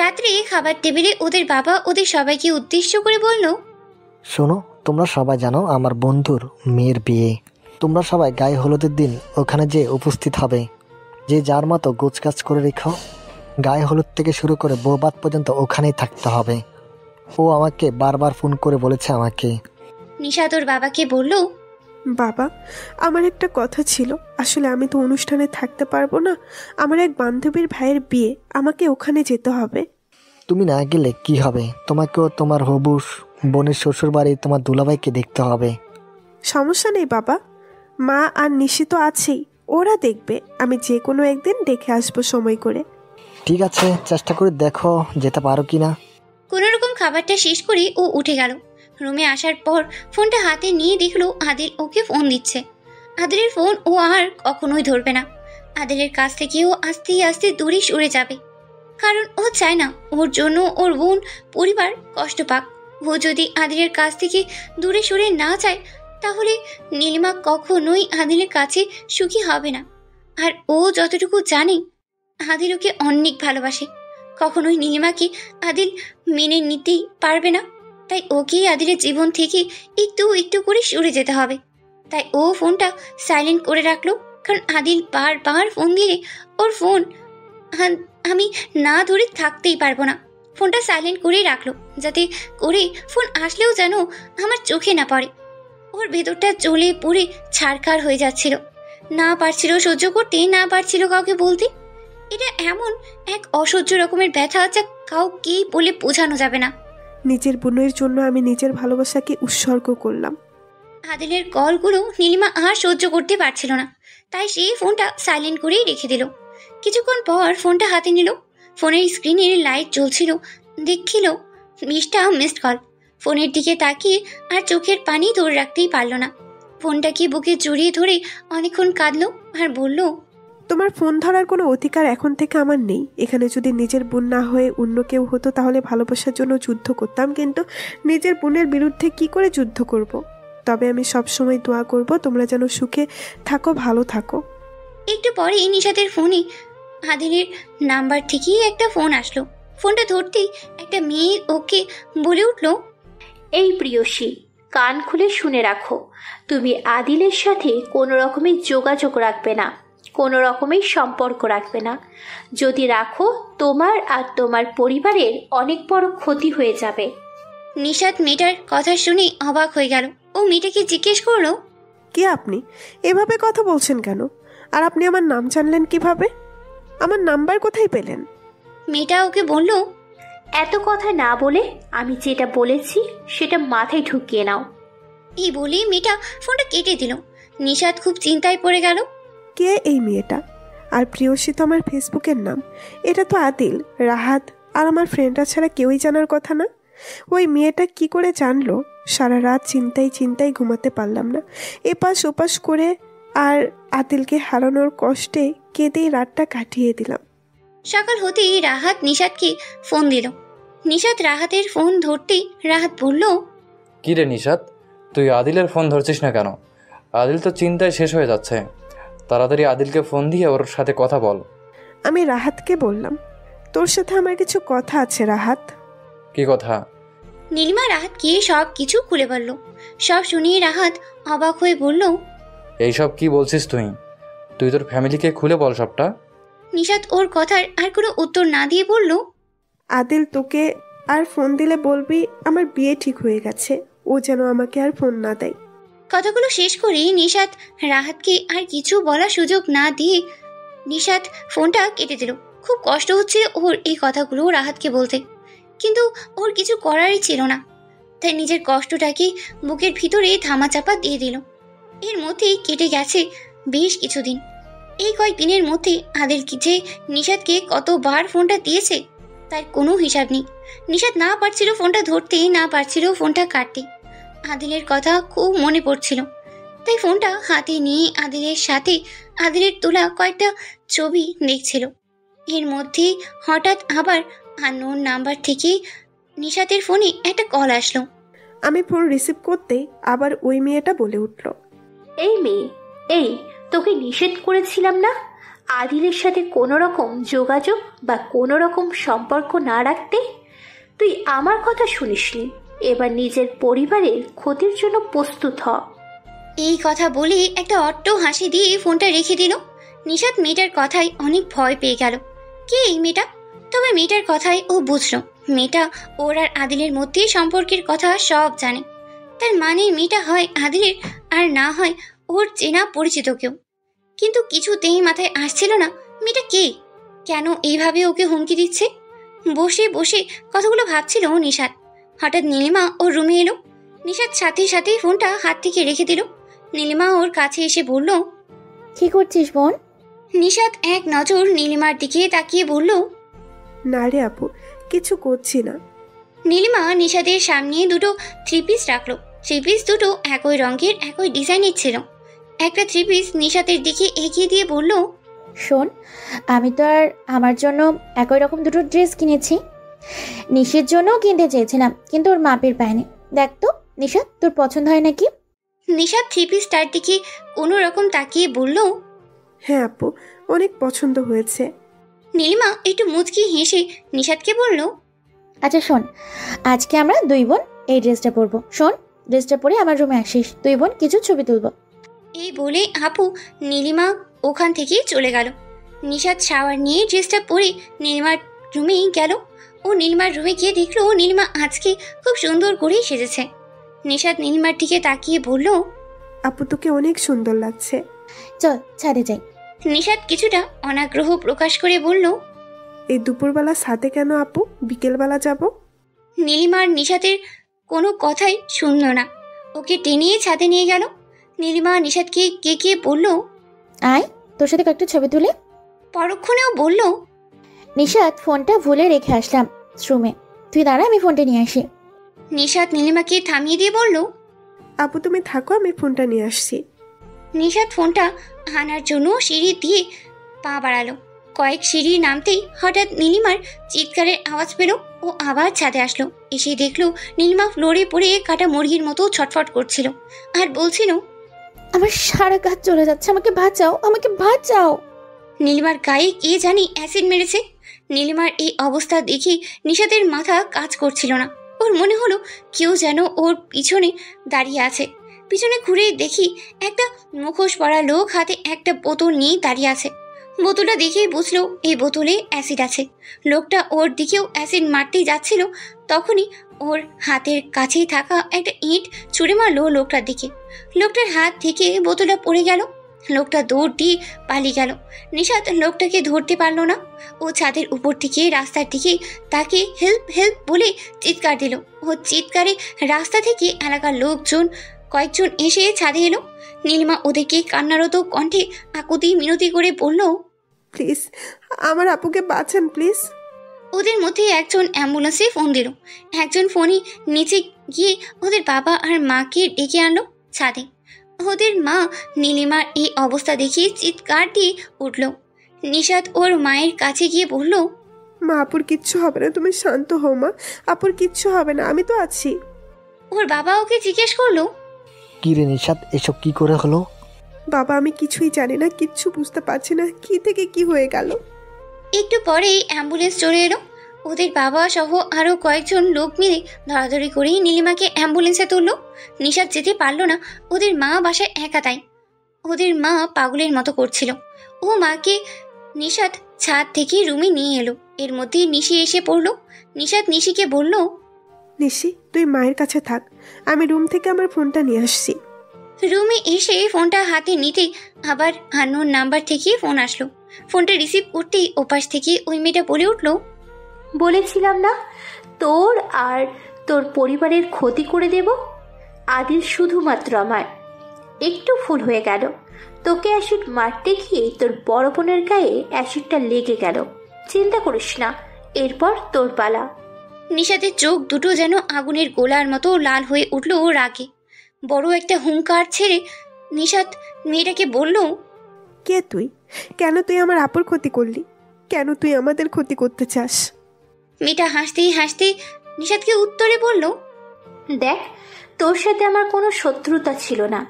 রাত্রে খাবার টেবিলে ওদের বাবা ওদের সবাইকে উদ্দেশ্য করে বলল, শোনো, তোমরা সবাই জানো আমার বন্ধুর মেয়ের বিয়ে। তোমরা সবাই গায়ে হলুদের দিন ওখানে যে উপস্থিত হবে। যে যার মতো গোছগাছ করে রেখো। গায়ে হলুদ থেকে শুরু করে বৌবাদ পর্যন্ত ওখানেই থাকতে হবে। ও আমাকে বারবার ফোন করে বলেছে আমাকে। নিশাত ওর বাবাকে বলল, বাবা, আমার একটা কথা ছিল। আসলে আমি তো অনুষ্ঠানে থাকতে পারবো না, আমার এক বান্ধবীর ভাইয়ের বিয়ে, আমাকে ওখানে যেতে হবে। তুমি না গেলে কি হবে? তোমাকেও তোমার হবু বোনের শ্বশুর বাড়ি তোমার দুলাভাইকে দেখতে হবে। সমস্যা নেই বাবা, মা আর নিশি তো আছেই, ওরা দেখবে। আমি যে কোনো একদিন দেখে আসবো সময় করে। ঠিক আছে, চেষ্টা করে দেখো যেতে পারো কিনা। কোনোরকম খাবারটা শেষ করে ও উঠে গেল। রুমে আসার পর ফোনটা হাতে নিয়ে দেখলো আদিল ওকে ফোন দিচ্ছে। আদিলের ফোন ও আর কখনোই ধরবে না। আদিলের কাছ থেকে ও আস্তে আস্তে দূরে সরে যাবে, কারণ ও চায় না ওর জন্য ওর বোন পরিবার কষ্ট পাক। ও যদি আদিলের কাছ থেকে দূরে সরে না যায়, তাহলে নীলিমা কখনোই আদিলের কাছে সুখী হবে না। আর ও যতটুকু জানে, আদিল ওকে অনেক ভালোবাসে। কখনোই নীলিমাকে আদিল মেনে নিতেই পারবে না। তাই ওকে আদিলের জীবন থেকে একটু একটু করে সরে যেতে হবে। তাই ও ফোনটা সাইলেন্ট করে রাখলো, কারণ আদিল বারবার ফোন দিলে ওর ফোন আমি না ধরে থাকতেই পারবো না। ফোনটা সাইলেন্ট করেই রাখলো, যাতে করে ফোন আসলেও যেন আমার চোখে না পড়ে। ওর ভেতরটা জ্বলে পুড়ে ছারখার হয়ে যাচ্ছিল, না পারছিল সহ্য করতে, না পারছিল কাউকে বলতে। এটা এমন এক অসহ্য রকমের ব্যথা যা কাউকেই বলে বোঝানো যাবে না। নিজের বোনের জন্য আমি নিজের ভালোবাসাকে উৎসর্গ করলাম। আদিলের কলগুলো নীলিমা আর সহ্য করতে পারছিল না, তাই সে ফোনটা সাইলেন্ট করেই রেখে দিল। কিছুক্ষণ পর ফোনটা হাতে নিল। ফোনের স্ক্রিনের লাইট জ্বলছিল, দেখছিল 20টা মিসড কল। ফোনের দিকে তাকিয়ে আর চোখের পানি ধরে রাখতেই পারল না। ফোনটাকে বুকে জড়িয়ে ধরে অনেকক্ষণ কাঁদলো আর বলল, তোমার ফোন ধরার কোনো অধিকার এখন থেকে আমার নেই। এখানে যদি নিজের বোন না হয়ে অন্য কেউ হতো তাহলে ভালোবাসার জন্য যুদ্ধ করতাম, কিন্তু নিজের বোনের বিরুদ্ধে কি করে যুদ্ধ করব। তবে আমি সব সময় দোয়া করব তোমরা যেন সুখে থাকো, ভালো থাকো। একটু পরে নিশাতের ফোনে আদিলের নাম্বার থেকেই একটা ফোন আসলো। ফোনটা ধরতেই একটা মেয়ে ওকে বলে উঠল, এই প্রিয়সী, কান খুলে শুনে রাখো, তুমি আদিলের সাথে কোনো রকমের যোগাযোগ রাখবে না, কোনো রকমের সম্পর্ক রাখবে না। যদি রাখো, তোমার আর তোমার পরিবারের অনেক বড় ক্ষতি হয়ে যাবে। নিশাত মেয়েটার কথা শুনে অবাক হয়ে গেল। ও মেয়েটাকে জিজ্ঞেস করলো, কে আপনি? এভাবে কথা বলছেন কেন? আর আপনি আমার নাম জানলেন কিভাবে? আমার নাম্বার কোথায় পেলেন? মেয়েটা ওকে বলল, এত কথা না বলে আমি যেটা বলেছি সেটা মাথায় ঢুকিয়ে নাও। এই বলেই মেয়েটা ফোনটা কেটে দিল। নিশাত খুব চিন্তায় পড়ে গেল। কে এই মেয়েটা? আর প্রিয়সী তো আমার ফেসবুকের নাম। এটা তো আদিল, রাহাত আর আমার ফ্রেন্ডরা ছাড়া কেউই জানার কথা না। ওই মেয়েটা কি করে জানলো? সারা রাত চিন্তায় ঘুমাতে পারলাম না, এপাশ ওপাশ করে। আর আদিলকে হারানোর কষ্টে কেঁদেই রাতটা কাটিয়ে দিলাম। সকাল হতেই রাহাত নিশাতকে ফোন দিল। নিশাত রাহাতের ফোন ধরতেই রাহাত বলল, কি রে নিশাত, তুই আদিলের ফোন ধরছিস না কেন? আদিল তো চিন্তায় শেষ হয়ে যাচ্ছে। তাড়াতাড়ি আদিলকে ফোন দিয়ে ওর সাথে কথা বল। আমি রাহাতকে বললাম, তোর সাথে আমার কিছু কথা আছে রাহাত। কি কথা? নীলিমা রাহাতকে সব কিছু খুলে বলল। সব শুনিয়ে রাহাত অবাক হয়ে বলল, এইসব কি বলছিস তুই? তুই তোর ফ্যামিলিকে খুলে বল সবটা। নিশাত ওর কথার আর কোনো উত্তর না দিয়ে বলল, আদিল তোকে আর ফোন দিলে বলবি আমার বিয়ে ঠিক হয়ে গেছে, ও যেন আমাকে আর ফোন না দেয়। কথাগুলো শেষ করে নিশাত রাহাতকে আর কিছু বলার সুযোগ না দিয়ে নিশাত ফোনটা কেটে দিল। খুব কষ্ট হচ্ছিল ওর এই কথাগুলো রাহাতকে বলতে, কিন্তু ওর কিছু করারই ছিল না। তাই নিজের কষ্টটাকে বুকের ভিতরে ধামাচাপা দিয়ে দিল। এর মধ্যেই কেটে গেছে বেশ কিছুদিন। এই কয়েকদিনের মধ্যে আদিল যে নিশাতকে কতবার ফোনটা দিয়েছে তার কোনো হিসাব নেই। নিশাত না পারছিল ফোনটা ধরতে, না পারছিল ফোনটা কাটতে। আদিলের কথা খুব মনে পড়ছিল, তাই ফোনটা হাতে নিয়ে আদিলের সাথে আদিলের তোলা কয়েকটা ছবি দেখছিল। এর মধ্যে হঠাৎ আবার আননোন নাম্বার থেকে নিশাতের ফোনে একটা কল আসলো। আমি ফোন রিসিভ করতেই আবার ওই মেয়েটা বলে উঠল, এই মেয়ে, এই তোকে নিষেধ করেছিলাম না আদিলের সাথে কোনো রকম যোগাযোগ বা কোনো রকম সম্পর্ক না রাখতে? তুই আমার কথা শুনিসনি, এবার নিজের পরিবারের ক্ষতির জন্য প্রস্তুত হ। এই কথা বলে একটা অট্ট হাসি দিয়ে ফোনটা রেখে দিল। নিশাত মেয়েটার কথায় অনেক ভয় পেয়ে গেল। কে এই মেয়েটা? তবে মেয়েটার কথায় ও বুঝলো মেয়েটা ওর আর আদিলের মধ্যে সম্পর্কের কথা সব জানে। তার মানে মেয়েটা হয় আদিলের আর না হয় ওর চেনা পরিচিত কেউ। কিন্তু কিছুতেই মাথায় আসছিল না মেয়েটা কে, কেন এইভাবে ওকে হুমকি দিচ্ছে। বসে বসে কতগুলো ভাবছিল নিশাত। হঠাৎ নীলিমা ওর রুমে এলো। নিশাত সাথে সাথেই ফোনটা হাত থেকে রেখে দিল। নীলিমা ওর কাছে এসে বলল, কি করছিস বোন? নিশাত এক নজর নীলিমার দিকে তাকিয়ে বলল, না রে আপু, কিছু করছি না। নীলিমা নিশাতের সামনে দুটো থ্রি পিস রাখলো। থ্রি পিস দুটো একই রঙের, একই ডিজাইনের ছিল। একটা থ্রি পিস নিশাতের দিকে এগিয়ে দিয়ে বলল, শোন, আমি তো আর আমার জন্য একই রকম দুটো ড্রেস কিনেছি। নিশার জন্যও কিনতে চেয়েছিলাম, কিন্তু ওর মাপের পায়নি। দেখ তো নিশাত, তোর পছন্দ হয় নাকি? নিশাত থ্রি পিসটার দিকে কোনো রকম তাকিয়ে বলল, হ্যাঁ আপু, অনেক পছন্দ হয়েছে। নীলিমা একটু মুচকি হেসে নিশাতকে বলল, আচ্ছা শোন, আজকে আমরা দুই বোন এই ড্রেসটা পরবো। শোন, ড্রেসটা পরে আমার রুমে আসিস, দুই বোন কিছু ছবি তুলবো। এই বলে আপু নীলিমা ওখান থেকে চলে গেল। নিশাত শাওয়ার নিয়ে ড্রেসটা পরে নীলিমার রুমেই গেল। ও নীলিমার রুমে গিয়ে দেখলো নীলিমা আজকে খুব সুন্দর করেই সেজেছে। নিশাত নীলিমার দিকে তাকিয়ে বলল, আপু তোকে অনেক সুন্দর লাগছে। চল ছাদে যাই। নিশাত কিছুটা অনাগ্রহ প্রকাশ করে বলল, এই দুপুরবেলা ছাদে কেন আপু? বিকেলবেলা যাব। নীলিমার নিশাতের কোনো কথাই শুনল না, ওকে টেনে ছাদে নিয়ে গেল। নীলিমা নিশাতকে কে বলল, আয় তোর সাথে কয়েকটা ছবি তুলে। পরক্ষণেও বলল, নিশাত, ফোনটা ভুলে রেখে আসলাম রুমে, তুই দাঁড়া, আমি ফোনটা নিয়ে আসি। নিশাত নীলিমাকে থামিয়ে দিয়ে বলল, আপু তুমি থাকো, আমি ফোনটা নিয়ে আসছি। নিশাত ফোনটা আনার জন্য সিঁড়ি দিয়ে পা বাড়ালো। কয়েক সিঁড়ি নামতেই হঠাৎ নীলিমার চিৎকারের আওয়াজ পেল। ও আবার ছাদে আসলো। এসে দেখলো নীলিমা ফ্লোরে পড়ে কাটা মুরগির মতো ছটফট করছিল আর বলছিল, আমার সারা কাজ চলে যাচ্ছে, আমাকে বাঁচাও, আমাকে বাঁচাও। নীলিমার গায়ে কে জানি অ্যাসিড মেরেছে। নীলিমার এই অবস্থা দেখে নিশাতের মাথা কাজ করছিল না। ওর মনে হলো কেউ যেন ওর পিছনে দাঁড়িয়ে আছে। পিছনে ঘুরে দেখি একটা মুখোশ পরা লোক হাতে একটা বোতল নিয়ে দাঁড়িয়ে আছে। বোতলটা দেখেই বুঝলো এই বোতলে অ্যাসিড আছে। লোকটা ওর দিকেও অ্যাসিড মারতেই যাচ্ছিল, তখনই ওর হাতের কাছেই থাকা একটা ইঁট ছুঁড়ে মারলো লোকটার দিকে। লোকটার হাত থেকে বোতলটা পড়ে গেল। লোকটা দৌড় দিয়ে পালিয়ে গেল। নিশাত লোকটাকে ধরতে পারল না। ও ছাদের উপর থেকে রাস্তার দিকে তাকে হেল্প হেল্প বলে চিৎকার দিল। ও চিৎকারে রাস্তা থেকে এলাকার লোকজন কয়েকজন এসে ছাদে এলো। নীলিমা ওদেরকে কান্নারত কণ্ঠে আকুতি মিনতি করে বলল, প্লিজ আমার আপুকে বাঁচান প্লিজ। ওদের মধ্যে একজন অ্যাম্বুলেন্সে ফোন দিল। একজন ফোনে নিচে গিয়ে ওদের বাবা আর মাকে ডেকে আনলো ছাদে। ওদের মা নীলিমার এই অবস্থা দেখে চিৎকার দিয়ে উঠল। নিশাত ওর মায়ের কাছে গিয়ে বলল, মা আপুর কিচ্ছু হবে না, তুমি শান্ত হও মা, আপুর কিচ্ছু হবে না, আমি তো আছি। ওর বাবা ওকে জিজ্ঞেস করলো, কি রে নিশাত, এসব কি করে হলো? বাবা আমি কিছুই জানি না, কিচ্ছু বুঝতে পারছি না, কি থেকে কি হয়ে গেল। একটু পরেই অ্যাম্বুলেন্স চলে এলো। ওদের বাবা সহ আরও কয়েকজন লোক মিলে ধরাধরি করেই নীলিমাকে অ্যাম্বুলেন্সে তুললো। নিশাত যেতে পারল না, ওদের মা বাসায় একা, তাই ওদের মা পাগলের মতো করছিল। ও মাকে নিশাত ছাদ থেকে রুমে নিয়ে এলো। এর মধ্যে নিশি এসে পড়লো। নিশাত নিশিকে বলল, নিশি তুই মায়ের কাছে থাক, আমি রুম থেকে আমার ফোনটা নিয়ে আসছি। রুমে এসে ফোনটা হাতে নিতে আবার আননোন নাম্বার থেকে ফোন আসলো। ফোনটা রিসিভ করতেই ওপাশ থেকে ওই মেয়েটা বলে উঠল, বলেছিলাম না তোর আর তোর পরিবারের ক্ষতি করে দেব। আদিল শুধুমাত্র আমার একটু ভুল হয়ে গেল, তোকে অ্যাসিড মারতে গিয়ে তোর বড় বোনের গায়ে অ্যাসিডটা লেগে গেল। চিন্তা করিস না, এরপর তোর পালা। নিশাতের চোখ দুটো যেন আগুনের গোলার মতো লাল হয়ে উঠল ও রাগে। বড় একটা হুঙ্কার ছেড়ে নিশাত মেয়েটাকে বলল, কে তুই? কেন তুই আমার আপুর ক্ষতি করলি? কেন তুই আমাদের ক্ষতি করতে চাস? মেয়েটা হাসতেই হাসতে নিশাতকে উত্তরে বলল, দেখ, তোর সাথে আমার কোনো শত্রুতা ছিল না,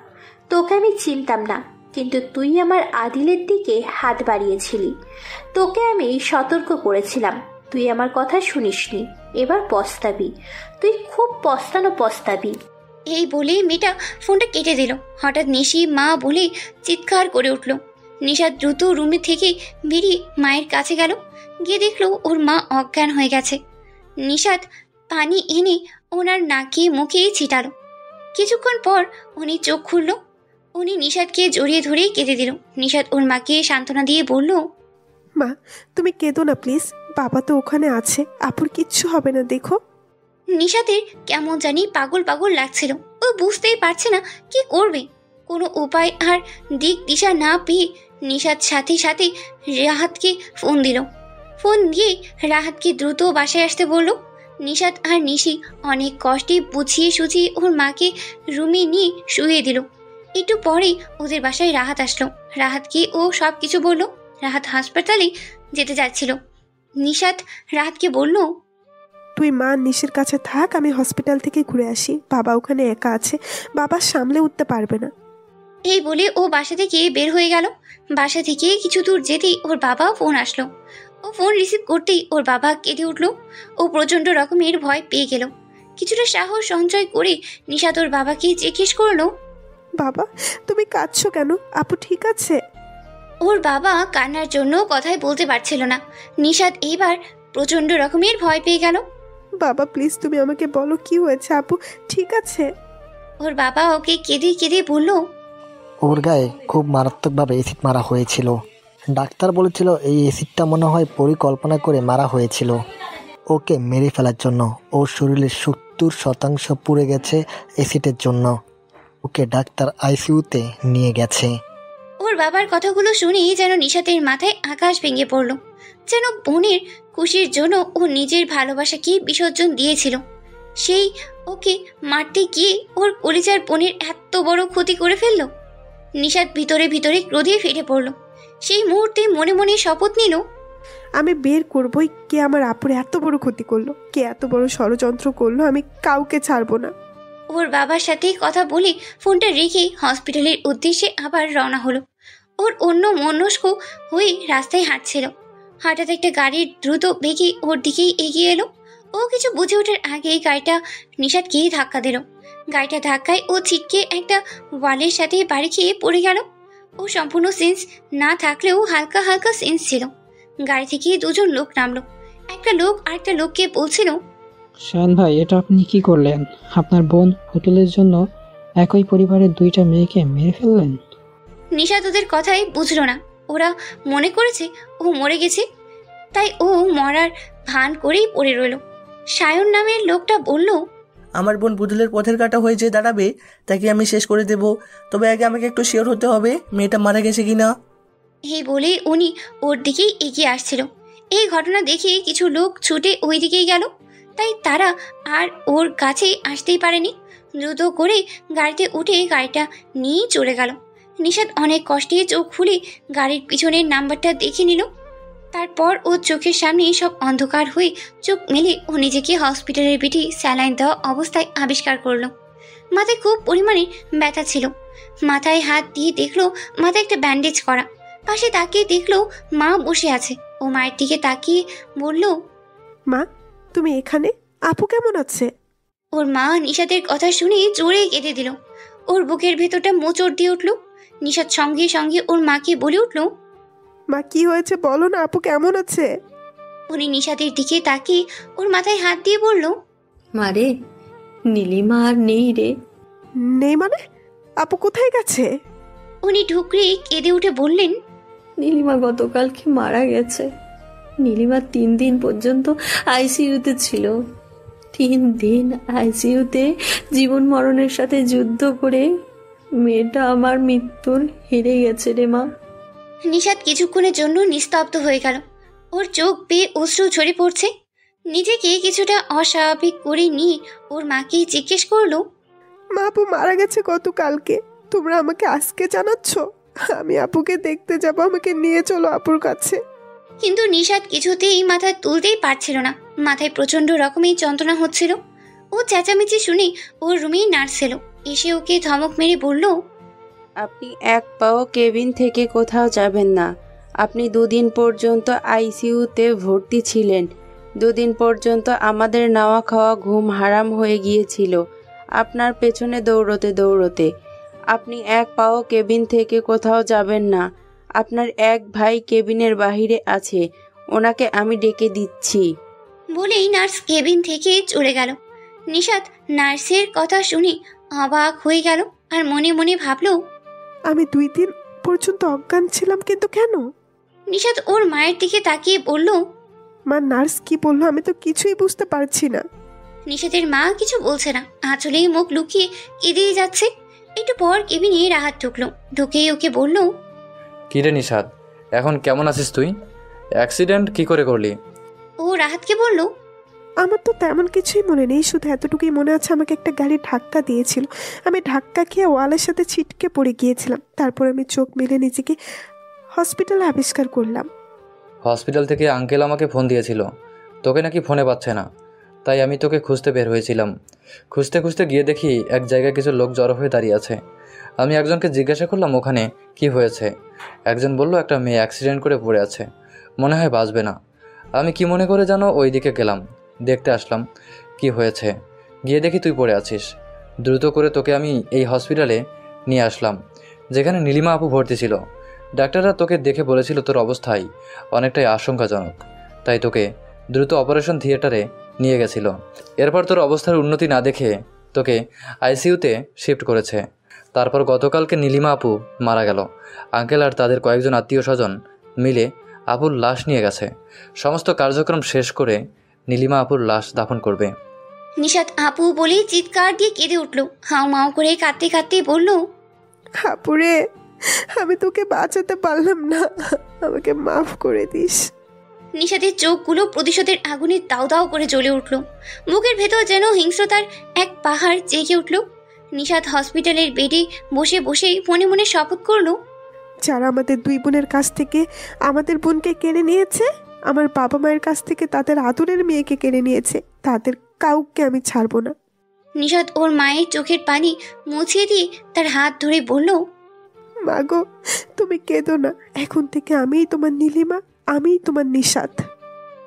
তোকে আমি চিনতাম না, কিন্তু তুই আমার আদিলের দিকে হাত বাড়িয়েছিলি। তোকে আমি সতর্ক করেছিলাম, তুই আমার কথা শুনিসনি। এবার পস্তাবি, তুই খুব পস্তাবি। এই বলে মেয়েটা ফোনটা কেটে দিল। হঠাৎ নিশি মা বলে চিৎকার করে উঠল। নিশাত দ্রুত রুমে থেকে বেরিয়ে মায়ের কাছে গেল। গিয়ে দেখলো ওর মা অজ্ঞান হয়ে গেছে। নিশাত পানি এনে ওনার নাকে মুখে ছিটালো। কিছুক্ষণ পর উনি চোখ খুলল। উনি নিশাতকে জড়িয়ে ধরে কেঁদে দিল। নিশাত ওর মাকে সান্ত্বনা দিয়ে বলল, মা তুমি কেঁদো না প্লিজ, বাবা তো ওখানে আছে, আপুর কিচ্ছু হবে না, দেখো। নিশাতের কেমন জানি পাগল পাগল লাগছিল। ও বুঝতেই পারছে না কি করবে। কোনো উপায় আর দিক দিশা না পেয়ে নিশাত সাথে সাথে রাহাতকে ফোন দিল। ফোন দিয়ে রাহাতকে দ্রুত বাসায় আসতে বলল। নিশাত আর নিশি অনেক কষ্টে বুঝিয়ে সুঝিয়ে ওর মাকে রুমে নিয়ে শুয়ে দিল। একটু পরেই ওদের বাসায় রাহাত আসলো। রাহাতকে ও সব কিছু বলল। রাহাত হাসপাতালে যেতে যাচ্ছিল। নিশাত রাহাতকে বলল, তুই মা নিশির কাছে থাক, আমি হসপিটাল থেকে ঘুরে আসি, বাবা ওখানে একা আছে, বাবা সামলে উঠতে পারবে না। এই বলে ও বাসা থেকে বের হয়ে গেল। বাসা থেকে কিছু দূর যেতেই ওর বাবা ফোন আসলো। ও ফোন রিসিভ করতেই ওর বাবা কেঁদে উঠল। ও প্রচণ্ড রকমের ভয় পেয়ে গেল। কিছুটা সাহস সঞ্চয় করে নিশাত ওর বাবাকে জিজ্ঞেস করলো, বাবা তুমি কাঁদছো কেন? আপু ঠিক আছে? ওর বাবা কান্নার জন্য কথাই বলতে পারছিল না। নিশাত এইবার প্রচণ্ড রকমের ভয় পেয়ে গেল। বাবা প্লিজ তুমি আমাকে বলো কি হয়েছে, আপু ঠিক আছে? ওর বাবা ওকে কেঁদে কেঁদে বলল, ওর গায়ে খুব মারাত্মকভাবে অ্যাসিড মারা হয়েছিল। ডাক্তার বলেছিল এই অ্যাসিডটা মনে হয় পরিকল্পনা করে মারা হয়েছিল ওকে মেরে ফেলার জন্য। ওর শরীরের 70% পুড়ে গেছে অ্যাসিডের জন্য। ওকে ডাক্তার আইসিইউতে নিয়ে গেছে। ওর বাবার কথাগুলো শুনেই যেন নিশাতের মাথায় আকাশ ভেঙে পড়ল। যেন বোনের খুশির জন্য ও নিজের ভালোবাসাকে বিসর্জন দিয়েছিল, সেই ওকে মারতে গিয়ে ওর কলিজার বোনের এত বড় ক্ষতি করে ফেলল। নিশাত ভিতরে ভিতরে ক্রোধে ফেটে পড়ল। সেই মুহূর্তে মনে মনে শপথ নিল, আমি বের করবই কে আমার আপুর এত বড় ক্ষতি করলো, কে এত বড় ষড়যন্ত্র করলো, আমি কাউকে ছাড়বো না। ওর বাবার সাথে কথা বলে ফোনটা রেখে হসপিটালের উদ্দেশ্যে আবার রওনা হলো। ওর অন্য মনস্ক হয়ে রাস্তায় হাঁটছিল। হঠাৎ একটা গাড়ির দ্রুত বেগে ওর দিকেই এগিয়ে এলো। ও কিছু বুঝে ওঠার আগেই গাড়িটা নিশাতকে ধাক্কা দিল। গাড়িটা ধাক্কায় ও ছিটকে একটা ওয়ালের সাথে বাড়ি খেয়ে পড়ে গেল। ও সম্পূর্ণ সেন্স না থাকলেও হালকা হালকা সেন্স ছিল। গাড়ি থেকে দুজন লোক নামলো। একটা লোক আরেকটা লোককে বলছিল, শায়ন ভাই, এটা আপনি কি করলেন? আপনার বোন হোটেলের জন্য একই পরিবারের দুইটা মেয়েকে মেরে ফেললেন। নিশাত ওদের কথাই বুঝলো না। ওরা মনে করেছে ও মরে গেছে, তাই ও মরার ভান করেই পড়ে রইল। সায়ন নামের লোকটা বলল, আমার বোন পুতুলের পথের কাটা হয়ে যে দাঁড়াবে তাকে আমি শেষ করে দেব, তবে আগে আমাকে একটু শিওর হতে হবে মেয়েটা মারা গেছে কিনা। এই বলেই উনি ওর দিকেই এগিয়ে আসছিল। এই ঘটনা দেখে কিছু লোক ছুটে ওই দিকেই গেল, তাই তারা আর ওর কাছে আসতেই পারেনি। দ্রুত করে গাড়িতে উঠে গাড়িটা নিয়ে চলে গেল। নিশাত অনেক কষ্টে চোখ খুলে গাড়ির পিছনের নাম্বারটা দেখে নিল। তারপর ওর চোখের সামনে সব অন্ধকার হয়ে চোখ মেলে ও নিজেকে হসপিটালের বেডে স্যালাইন দেওয়া অবস্থায় আবিষ্কার করলো। মাথায় খুব পরিমাণে ব্যথা ছিল। মাথায় হাত দিয়ে দেখলো মাথায় একটা ব্যান্ডেজ করা। পাশে তাকিয়ে দেখলো মা বসে আছে। ও মায়ের দিকে তাকিয়ে বলল, মা তুমি এখানে? আপু কেমন আছে? ওর মা নিশাতের কথা শুনে জোরে কেঁদে দিল। ওর বুকের ভেতরটা মোচড় দিয়ে উঠল। নিশাত সঙ্গে সঙ্গে ওর মাকে বলে উঠল, মা কি হয়েছে বলো না, আপু কেমন আছে? উনি নিশাতের দিকে তাকিয়ে ওর মাথায় হাত দিয়ে বলল, মারে নীলিমা আর নেই রে। নেই মানে? আপু কোথায় গেছে? উনি ঢুকরে কেঁদে উঠে বললেন, নীলিমা গতকালকে মারা গেছে। নীলিমা 3 দিন পর্যন্ত আইসিইউতে ছিল। 3 দিন আইসিইউতে জীবন মরণের সাথে যুদ্ধ করে মেয়েটা আমার মৃত্যুর হেরে গেছে রে মা। নিশাত কিছুক্ষণের জন্য নিস্তব্ধ হয়ে গেল। ওর চোখ বেয়ে অশ্রু ঝরে পড়ছে। নিজেকে কিছুটা অস্বাভাবিক করে নিয়ে ওর মাকে জিজ্ঞেস করলো, মা আপু মারা গেছে গতকালকে, তোমরা আমাকে আজকে জানাচ্ছ? আমি আপুকে দেখতে যাব, আমাকে নিয়ে চলো আপুর কাছে। কিন্তু নিশাত কিছুতেই মাথা তুলতেই পারছিল না। মাথায় প্রচন্ড রকমের যন্ত্রণা হচ্ছিল। ও চেঁচামেচি শুনে ওর রুমেই নার্স এলো। এসে ওকে ধমক মেরে বলল, আপনি এক পাও কেবিন থেকে কোথাও যাবেন না। আপনি 2 দিন পর্যন্ত আইসিইউতে ভর্তি ছিলেন। 2 দিন পর্যন্ত আমাদের নাওয়া খাওয়া ঘুম হারাম হয়ে গিয়েছিল আপনার পেছনে দৌড়তে দৌড়তে। আপনি এক পাও কেবিন থেকে কোথাও যাবেন না। আপনার এক ভাই কেবিনের বাহিরে আছে, ওনাকে আমি ডেকে দিচ্ছি। বলেই নার্স কেবিন থেকে চলে গেল। নিশাত নার্সের কথা শুনে অবাক হয়ে গেল আর মনে মনে ভাবল, আমি 2 দিন পর্যন্ত অজ্ঞান ছিলাম, কিন্তু কেন? নিশাত ওর মায়ের দিকে তাকিয়ে বলল, মা নার্স কি বললো আমি তো কিছুই বুঝতে পারছি না। নিশাতের মা কিছু বলছে না, আঁচলেই মুখ লুকিয়ে কেঁদেই যাচ্ছে। একটু পর কেবিনে রাহাত ঢুকলো। ঢুকেই ওকে বলল, কিরে নিশাত, এখন কেমন আছিস তুই? অ্যাক্সিডেন্ট কি করে করলি? ও রাহাতকে বলল, আমার তো তেমন কিছুই মনে নেই, শুধু এতটুকুই মনে আছে আমাকে একটা গাড়ি ধাক্কা দিয়েছিল। আমি ধাক্কা খেয়ে ওয়ালের সাথে ছিটকে পড়ে গিয়েছিলাম। তারপর আমি চোখ মেলে নিজেকে হসপিটালে আবিষ্কার করলাম। হসপিটাল থেকে আঙ্কেল আমাকে ফোন দিয়েছিল, তোকে নাকি ফোনে পাচ্ছে না, তাই আমি তোকে খুঁজতে বের হয়েছিলাম। খুঁজতে খুঁজতে গিয়ে দেখি এক জায়গায় কিছু লোক জড়ো হয়ে দাঁড়িয়ে আছে। আমি একজনকে জিজ্ঞাসা করলাম ওখানে কি হয়েছে। একজন বলল একটা মেয়ে অ্যাক্সিডেন্ট করে পড়ে আছে, মনে হয় বাঁচবে না। আমি কি মনে করে জানো ওই দিকে গেলাম, দেখতে আসলাম কি হয়েছে। গিয়ে দেখি তুই পড়ে আছিস। দ্রুত করে তোকে আমি এই হসপিটালে নিয়ে আসলাম, যেখানে নীলিমা আপু ভর্তি ছিল। ডাক্তাররা তোকে দেখে বলেছিল তোর অবস্থায় অনেকটাই আশঙ্কাজনক, তাই তোকে দ্রুত অপারেশন থিয়েটারে নিয়ে গেছিল। এরপর তোর অবস্থার উন্নতি না দেখে তোকে আইসিইউতে শিফট করেছে। তারপর গতকালকে নীলিমা আপু মারা গেল। আঙ্কেল আর তাদের কয়েকজন আত্মীয় স্বজন মিলে আপুর লাশ নিয়ে গেছে। সমস্ত কার্যক্রম শেষ করে নীলিমা আপুর লাশ দাফন করবে। নিশাত আপু বলেই চিৎকার দিয়ে কেঁদে উঠল। হাউ মাউ করে কাঁদতে কাঁদতে বলল, আপুরে আমি তোকে বাঁচাতে পারলাম না, আমাকে মাফ করে দিস। নিশাতের চোখগুলো প্রতিশোধের আগুনে দাউ দাউ করে জ্বলে উঠল। বুকের ভেতর যেন হিংস্রতার এক পাহাড় জেগে উঠল। নিশাত হসপিটালের বেডে বসে বসে মনে মনে শপথ করল, যারা আমাদের 2 বোনের কাছ থেকে আমাদের বোনকে কেড়ে নিয়েছে, আমার বাবা মায়ের কাছ থেকে তাদের আদরের মেয়েকে কেড়ে নিয়েছে, তাদের কাউকে আমি ছাড়বো না। নিশাত ওর মায়ের চোখের পানি মুছিয়ে দিয়ে তার হাত ধরে বলল, মা গো তুমি কেঁদো না, এখন থেকে আমিই তোমার নীলিমা, আমিই তোমার নিশাত।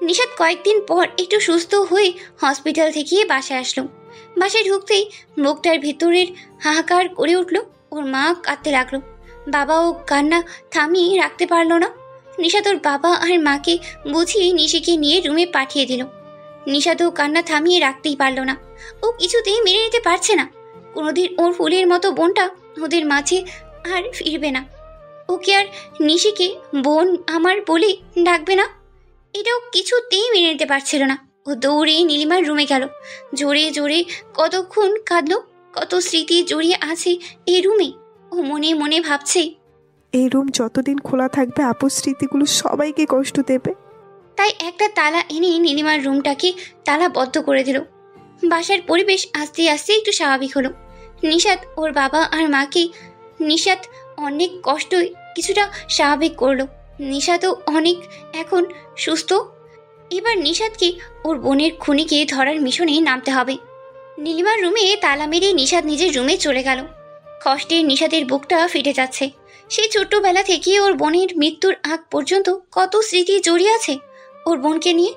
নিশাত কয়েকদিন পর একটু সুস্থ হয়ে হসপিটাল থেকে বাসায় আসলো। বাসায় ঢুকতেই মুখটার ভিতরের হাহাকার করে উঠল। ওর মা কাঁদতে লাগলো। বাবাও কান্না থামিয়ে রাখতে পারলো না। নিশাত ওর বাবা আর মাকে বুঝিয়ে নিশিকে নিয়ে রুমে পাঠিয়ে দিল। নিশাতও কান্না থামিয়ে রাখতেই পারলো না। ও কিছুতেই মেনে নিতে পারছে না কোনোদিন ওর ফুলের মতো বোনটা ওদের মাঝে আর ফিরবে না। ওকে আর নিশিকে বোন আমার বলে ডাকবে না, এটাও কিছুতেই মেনে নিতে পারছিল না। ও দৌড়ে নীলিমার রুমে গেল, জোরে জোরে কতক্ষণ কাঁদলো। কত স্মৃতি জড়িয়ে আছে এই রুমে। ও মনে মনে ভাবছে, এই রুম যতদিন খোলা থাকবে আপুর স্মৃতিগুলো সবাইকে কষ্ট দেবে। তাই একটা তালা এনে নীলিমার রুমটাকে তালাবদ্ধ করে দিল। বাসার পরিবেশ আস্তে আস্তে একটু স্বাভাবিক হলো। নিশাত ওর বাবা আর মাকে নিশাত অনেক কষ্টই কিছুটা স্বাভাবিক করলো। নিশাতও অনেক এখন সুস্থ। এবার নিশাতকে ওর বোনের খুনিকে ধরার মিশনে নামতে হবে। নীলিমার রুমে তালা মেরে নিশাত নিজের রুমে চলে গেল। কষ্টে নিশাতের বুকটা ফেটে যাচ্ছে। সেই ছোট্টবেলা থেকে ওর বোনের মৃত্যুর আগ পর্যন্ত কত স্মৃতি জড়িয়ে আছে ওর বোনকে নিয়ে।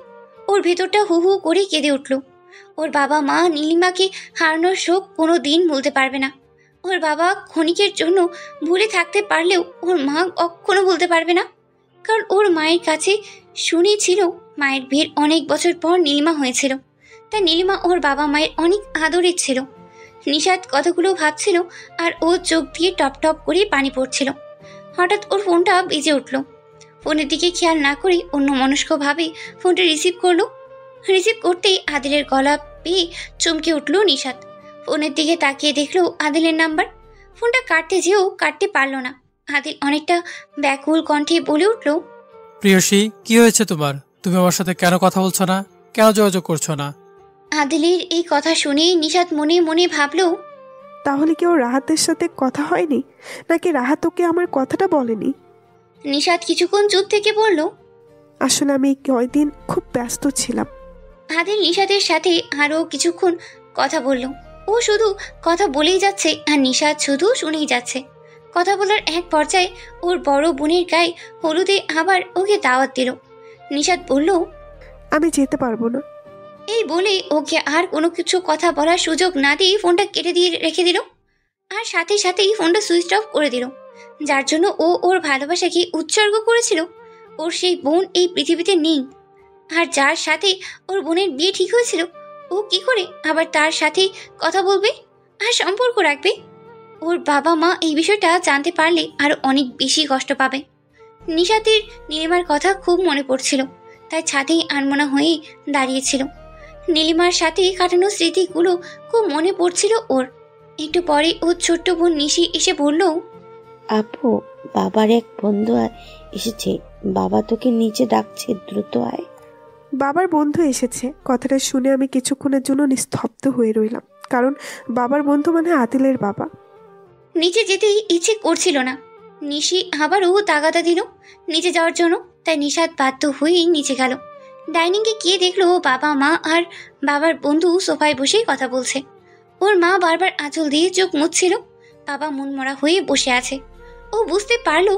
ওর ভেতরটা হু হু করে কেঁদে উঠল। ওর বাবা মা নীলিমাকে হারানোর শোক কোনো দিন ভুলতে পারবে না। ওর বাবা ক্ষণিকের জন্য ভুলে থাকতে পারলেও ওর মা কখনো ভুলতে পারবে না। কারণ ওর মায়ের কাছে শুনেছিল মায়ের বিয়ের অনেক বছর পর নীলিমা হয়েছিল। তা নীলিমা ওর বাবা মায়ের অনেক আদরের ছিল। নিশাত কথাগুলো ভাবছিল আর ওর চোখ দিয়ে টপ টপ করে পানি পড়ছিল। হঠাৎ ওর ফোনটা বেজে উঠল। ফোনের দিকে খেয়াল না করে অন্য মনস্কভাবে ফোনটা রিসিভ করলো। রিসিভ করতেই আদিলের গলা পেয়ে চমকে উঠল নিশাত। ফোনের দিকে তাকিয়ে দেখলো আদিলের নাম্বার। ফোনটা কাটতে যেও কাটতে পারল না। আদিল অনেকটা ব্যাকুল কণ্ঠে বলে উঠল, প্রিয়সী, কি হয়েছে তোমার? তুমি আমার সাথে কেন কথা বলছো না? কেন যোগাযোগ করছো না? আদিলের এই কথা শুনে নিশাত মনে মনে ভাবলো, তাহলে কি ওর রাহাতের সাথে কথা হয়নি, নাকি রাহাত ওকে আমার কথাটা বলেনি? নিশাত কিছুক্ষণ চুপ থেকে বলল, আসলে আমি কয়দিন খুব ব্যস্ত ছিলাম। আদিল নিশাতের সাথে আরো কিছুক্ষণ কথা বলল। ও শুধু কথা বলেই যাচ্ছে আর নিশাত শুধু শুনেই যাচ্ছে। কথা বলার এক পর্যায়ে ওর বড় বোনের গায়ে হলুদে আবার ওকে দাওয়াত দিল। নিশাত বলল, আমি যেতে পারবো না। এই বলে ওকে আর কোনো কিছু কথা বলার সুযোগ না দিয়ে ফোনটা কেটে দিয়ে রেখে দিল। আর সাথে সাথেই ফোনটা সুইচ অফ করে দিল। যার জন্য ও ওর ভালোবাসাকে উৎসর্গ করেছিল, ওর সেই বোন এই পৃথিবীতে নেই। আর যার সাথে ওর বোনের বিয়ে ঠিক হয়েছিল, ও কি করে আবার তার সাথে কথা বলবে আর সম্পর্ক রাখবে? ওর বাবা মা এই বিষয়টা জানতে পারলে আরো অনেক বেশি কষ্ট পাবে। নিশাতের নীলিমার কথা খুব মনে পড়ছিল, তাই ছাদেই আনমনা হয়ে দাঁড়িয়েছিল। নীলিমার সাথে কাটানো স্মৃতিগুলো খুব মনে পড়ছিল ওর। একটু পরে ওর ছোট্ট বোন নিশি এসে বলল, আপু, বাবার এক বন্ধু এসেছে, বাবা তোকে নিচে ডাকছে, দ্রুত আয়। বাবার বন্ধু এসেছে কথাটা শুনে আমি কিছুক্ষণের জন্য নিস্তব্ধ হয়ে রইলাম, কারণ বাবার বন্ধু মানে আদিলের বাবা। নিচে যেতেই ইচ্ছে করছিল না। নিশি আবারও তাগাদা দিল নিচে যাওয়ার জন্য, তাই নিশাত বাধ্য হয়েই নিচে গেল। ডাইনিংয়ে গিয়ে দেখলো বাবা মা আর বাবার বন্ধু সোফায় বসেই কথা বলছে। ওর মা বারবার আঁচল দিয়ে চোখ মুছছিল। বাবা মনমরা হয়ে বসে আছে। ও বুঝতে পারলো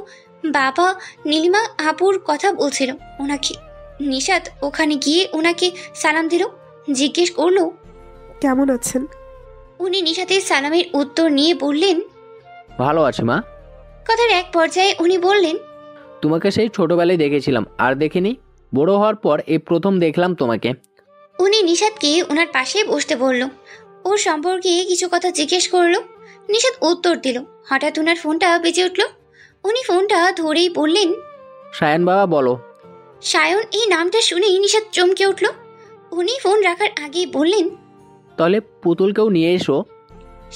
বাবা নীলিমা আপুর কথা বলছিল ওনাকে। নিশাত ওখানে গিয়ে ওনাকে সালাম দিল, জিজ্ঞেস করলো, কেমন আছেন? উনি নিশাতের সালামের উত্তর নিয়ে বললেন, ভালো আছি মা। কথার এক পর্যায়ে উনি বললেন, তোমাকে সেই ছোটবেলায় দেখেছিলাম, আর দেখিনি। বড় হওয়ার পর এই প্রথম দেখলাম তোমাকে। উনি নিশাতকে ওনার পাশে বসতে বলল। ওর সম্পর্কে কিছু কথা জিজ্ঞেস করলো। নিশাত উত্তর দিল। হঠাৎ ওনার ফোনটা বেজে উঠল। উনি ফোনটা ধরেই বললেন, সায়ন বাবা বলো। সায়ন এই নামটা শুনেই নিশাত চমকে উঠল। উনি ফোন রাখার আগেই বললেন, তাহলে পুতুলকেও নিয়ে এসো।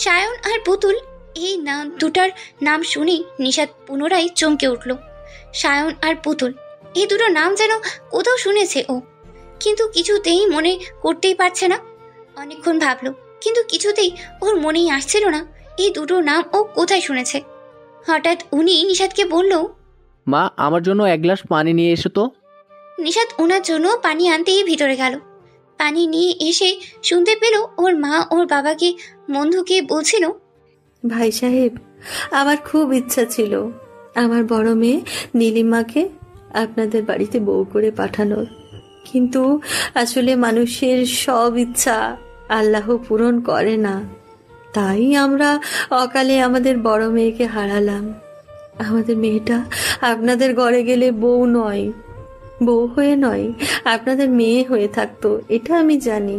সায়ন আর পুতুল এই নাম দুটার নাম শুনেই নিশাত পুনরায় চমকে উঠল। সায়ন আর পুতুল এই দুটো নাম যেন কোথাও শুনেছে ও, কিন্তু কিছুতেই মনে করতেই পারছে না। অনেকক্ষণ ভাবলো, কিন্তু কিছুতেই ওর মনেই আসছিল না এই দুটো নাম ও কোথায় শুনেছে। হঠাৎ উনি নিশাতকে বলল, মা, আমার জন্য এক গ্লাস পানি নিয়ে এসো তো। নিশাত ওনার জন্য পানি আনতেই ভিতরে গেল। পানি নিয়ে এসে শুনতে পেল ওর মা ওর বাবাকে বন্ধুকে বলছিল, ভাই সাহেব, আমার খুব ইচ্ছা ছিল আমার বড় মেয়ে নীলিমাকে আপনাদের বাড়িতে বউ করে পাঠানোর, কিন্তু আসলে মানুষের সব ইচ্ছা আল্লাহ পূরণ করে না। তাই আমরা অকালে আমাদের বড় মেয়েকে হারালাম। আমাদের মেয়েটা আপনাদের ঘরে গেলে বউ নয়, বউ হয়ে নয়, আপনাদের মেয়ে হয়ে থাকতো, এটা আমি জানি।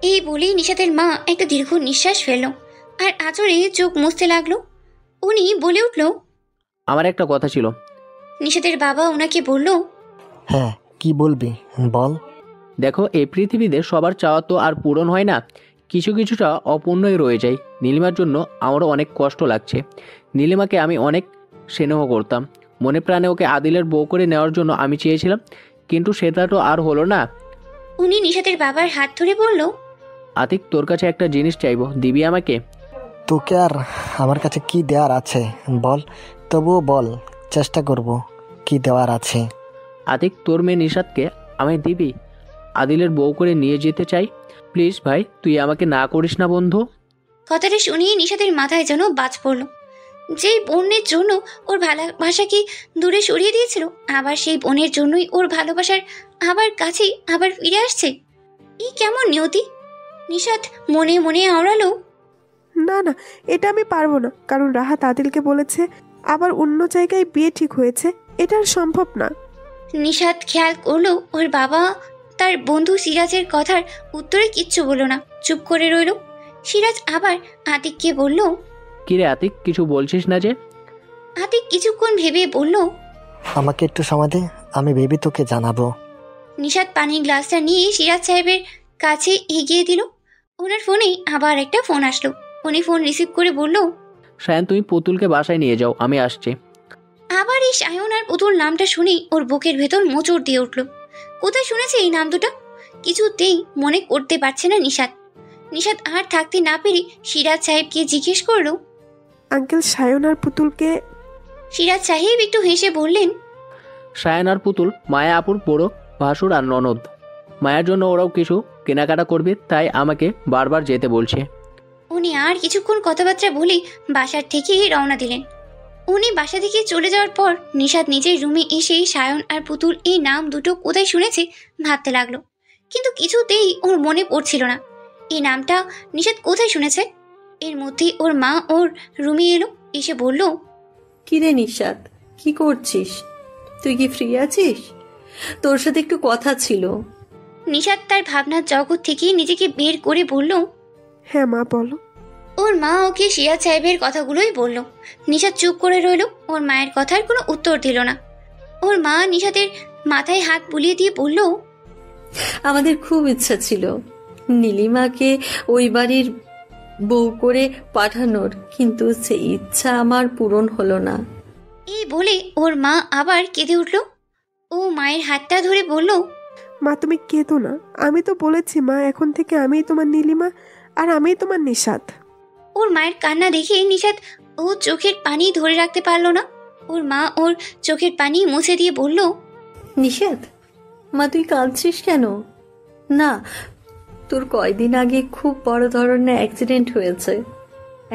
এই বলেই নিশাতের মা একটা দীর্ঘ নিঃশ্বাস ফেলল আর আঁচড়ে চোখ মুছতে লাগলো। উনি বলে উঠল, আমার একটা কথা ছিল। নিশাতের বাবা ওনাকে বলল, হ্যাঁ কি বলবি বল। দেখো, এই পৃথিবীতে সবার চাওয়া তো আর পূরণ হয় না, কিছু কিছুটা অপূর্ণই রয়ে যায়। নীলিমার জন্য আমারও অনেক কষ্ট লাগছে। নীলিমাকে আমি অনেক স্নেহ করতাম, মনে প্রাণে ওকে আদিলের বউ করে নেওয়ার জন্য আমি চেয়েছিলাম, কিন্তু সেটা তো আর হলো না। উনি নিশাতের বাবার হাত ধরে বলল, আতিক, তোর কাছে একটা জিনিস চাইবো, দিবি আমাকে? তোকে আর আমার কাছে কি দেওয়ার আছে বল, তবুও বল, চেষ্টা করব কি দেওয়ার আছে। আতিক, তোর মেয়ে নিশাতকে আমায় দিবি? আদিলের বউ করে নিয়ে যেতে চাই, প্লিজ ভাই, তুই আমাকে না করিস না বন্ধু। কথাটা শুনিয়ে নিশাতের মাথায় যেন বাজ পড়ল। যেই বোনের জন্য ওর ভালোবাসাকে দূরে সরিয়ে দিয়েছিল, আবার সেই বোনের জন্যই ওর ভালোবাসার আবার কাছেই আবার ফিরে আসছে। এই কেমন নিয়তি! নিশাত মনে মনে আওড়ালো, না না, এটা আমি পারবো না, কারণ রাহাত আদিলকে বলেছে আবার অন্য জায়গায় বিয়ে ঠিক হয়েছে, এটা আর সম্ভব না। নিশাত খেয়াল করলো ওর বাবা তার বন্ধু সিরাজের কথার উত্তরে কিচ্ছু বলল না, চুপ করে রইল। সিরাজ আবার আতিককে বলল, কিরে আতিক, কিছু বলছিস না যে? আতিক কিছুক্ষণ ভেবে বলল, আমাকে একটু সময় দে, আমি ভেবে তোকে জানাবো। নিশাত পানির গ্লাসটা নিয়ে সিরাজ সাহেবের কাছে এগিয়ে দিল। ওনার ফোনে আবার একটা ফোন আসলো। উনি ফোন রিসিভ করে বলল, সায়ন, তুমি পুতুলকে বাসায় নিয়ে যাও, আমি আসছি। আবার এই সায়ন আর পুতুল নামটা শুনেই ওর বুকের ভেতর মোচড় দিয়ে উঠল। কোথায় শুনেছে এই নাম দুটো? কিছুতেই মনে করতে পারছে না নিশাত। নিশাত আর থাকতে না পেরে সিরাজ সাহেবকে জিজ্ঞেস করলো, আঙ্কেল, সায়ন আর পুতুলকে? সিরাজ সাহেব একটু হেসে বললেন, সায়ন আর পুতুল মায়া আপুর বড় ভাসুর আর ননদ। মায়ার জন্য ওরাও কিছু কেনাকাটা করবে, তাই আমাকে বারবার যেতে বলছে। উনি আর কিছুক্ষণ কথাবার্তা বলে বাসার থেকে রওনা দিলেন। উনি বাসা থেকে চলে যাওয়ার পর নিশাত নিজের রুমে এসে সায়ন আর পুতুল এই নাম দুটো কোথায় শুনেছে ভাবতে লাগলো, কিন্তু কিছুতেই ওর মনে পড়ছিল না এই নামটা নিশাত কোথায় শুনেছে। এর মধ্যেই ওর মা ওর রুমে এলো, এসে বলল, কিরে নিশাত, কি করছিস? তুই কি ফ্রি আছিস? তোর সাথে একটু কথা ছিল। নিশাত তার ভাবনার জগৎ থেকে নিজেকে বের করে বলল, হ্যাঁ মা বলো। ওর মা ওকে সিরাজ সাহেবের কথাগুলোই বলল। নিশাত চুপ করে রইল, ওর মায়ের কথার কোনো উত্তর দিল না। ওর মা নিশাতের মাথায় হাত বুলিয়ে দিয়ে বলল, আমাদের খুব ইচ্ছা ছিল নীলিমাকে ওই বাড়ির বউ করে পাঠানোর, কিন্তু সেই ইচ্ছা আমার পূরণ হলো না। এই বলে ওর মা আবার কেঁদে উঠল। ও মায়ের হাতটা ধরে বলল, মা তুমি কেঁদো না, আমি তো বলেছি মা, এখন থেকে আমিই তোমার নীলিমা আর আমিই তোমার নিশাত। ওর মায়ের কান্না দেখে নিশাত ও চোখের পানি ধরে রাখতে পারল না। ওর মা ওর চোখের পানি মুছে দিয়ে বলল, নিশাত মা, তুই কাঁদছিস কেন? না, তোর কয়দিন আগে খুব বড় ধরনের অ্যাক্সিডেন্ট হয়েছে,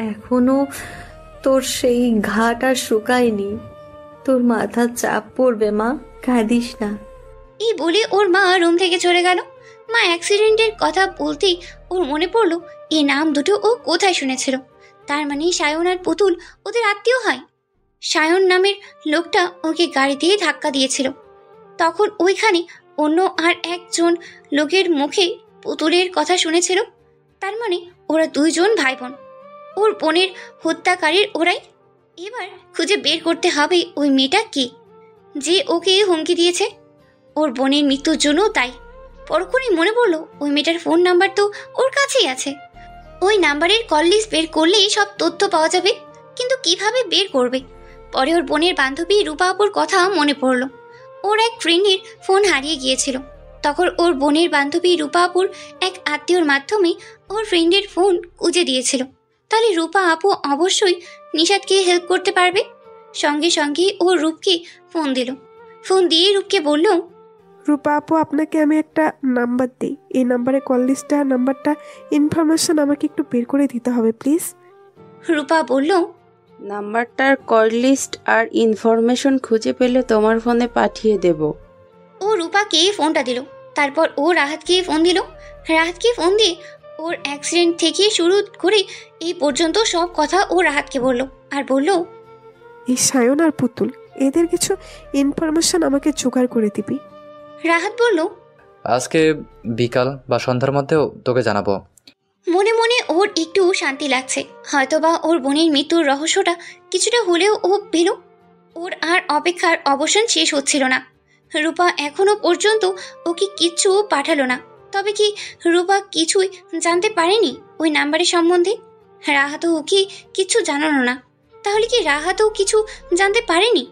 এখনো তোর সেই ঘাট আর শুকায়নি, তোর মাথার চাপ পড়বে মা, কাঁদিস না। এই বলে ওর মা রুম থেকে চলে গেল। মা অ্যাক্সিডেন্টের কথা বলতেই ওর মনে পড়লো এই নাম দুটো ও কোথায় শুনেছিল। তার মানে সায়ন আর পুতুল ওদের আত্মীয় হয়। সায়ন নামের লোকটা ওকে গাড়ি দিয়ে ধাক্কা দিয়েছিল, তখন ওইখানে অন্য আর একজন লোকের মুখে পুতুলের কথা শুনেছিল। তার মানে ওরা দুইজন ভাই বোন, ওর বোনের হত্যাকারীর ওরাই। এবার খুঁজে বের করতে হবে ওই মেয়েটা কে, যে ওকে হুমকি দিয়েছে ওর বোনের মৃত্যুর জন্য। তাই পরক্ষণই মনে পড়লো ওই মেয়েটার ফোন নাম্বার তো ওর কাছেই আছে। ওই নাম্বারের কল লিস্ট বের করলেই সব তথ্য পাওয়া যাবে, কিন্তু কিভাবে বের করবে? পরে ওর বোনের বান্ধবী রূপা আপুর কথা মনে পড়লো। ওর এক ফ্রেন্ডের ফোন হারিয়ে গিয়েছিল, তখন ওর বোনের বান্ধবী রূপা আপুর এক আত্মীয়র মাধ্যমে ওর ফ্রেন্ডের ফোন খুঁজে দিয়েছিল। তাহলে রূপা আপু অবশ্যই নিশাতকে হেল্প করতে পারবে। সঙ্গে সঙ্গে ও রূপকে ফোন দিল। ফোন দিয়ে রূপকে বলল, রূপা আপু, আপনাকে আমি একটা নাম্বার দিই, এই নাম্বারে কল লিস্টটা নাম্বারটা ইনফরমেশন আমাকে একটু বের করে দিতে হবে প্লিজ। রূপা বলল, নাম্বারটার কল লিস্ট আর ইনফরমেশন খুঁজে পেলে তোমার ফোনে পাঠিয়ে দেব। ও রূপাকে ফোনটা দিল, তারপর ও রাহাতকে ফোন দিল। রাহাতকে ফোন দিয়ে ওর অ্যাক্সিডেন্ট থেকে শুরু করে এই পর্যন্ত সব কথা ও রাহাতকে বলল, আর বলল, এই সায়ন আর পুতুল, এদের কিছু ইনফরমেশন আমাকে জোগাড় করে দিবি। রাহাত বলল, আজকে বিকাল বা সন্ধ্যার মধ্যেও তোকে জানাবো। মনে মনে ওর একটু শান্তি লাগছে, হয়তোবা ওর বোনের মৃত্যুর রহস্যটা কিছুটা হলেও ও পেল। ওর আর অপেক্ষার অবসান শেষ হচ্ছিল না। রূপা এখনো পর্যন্ত ওকে কিচ্ছু পাঠালো না। তবে কি রূপা কিছুই জানতে পারেনি ওই নাম্বারের সম্বন্ধে? রাহাতও ওকে কিছু জানানো না। তাহলে কি রাহাতও কিছু জানতে পারেনি?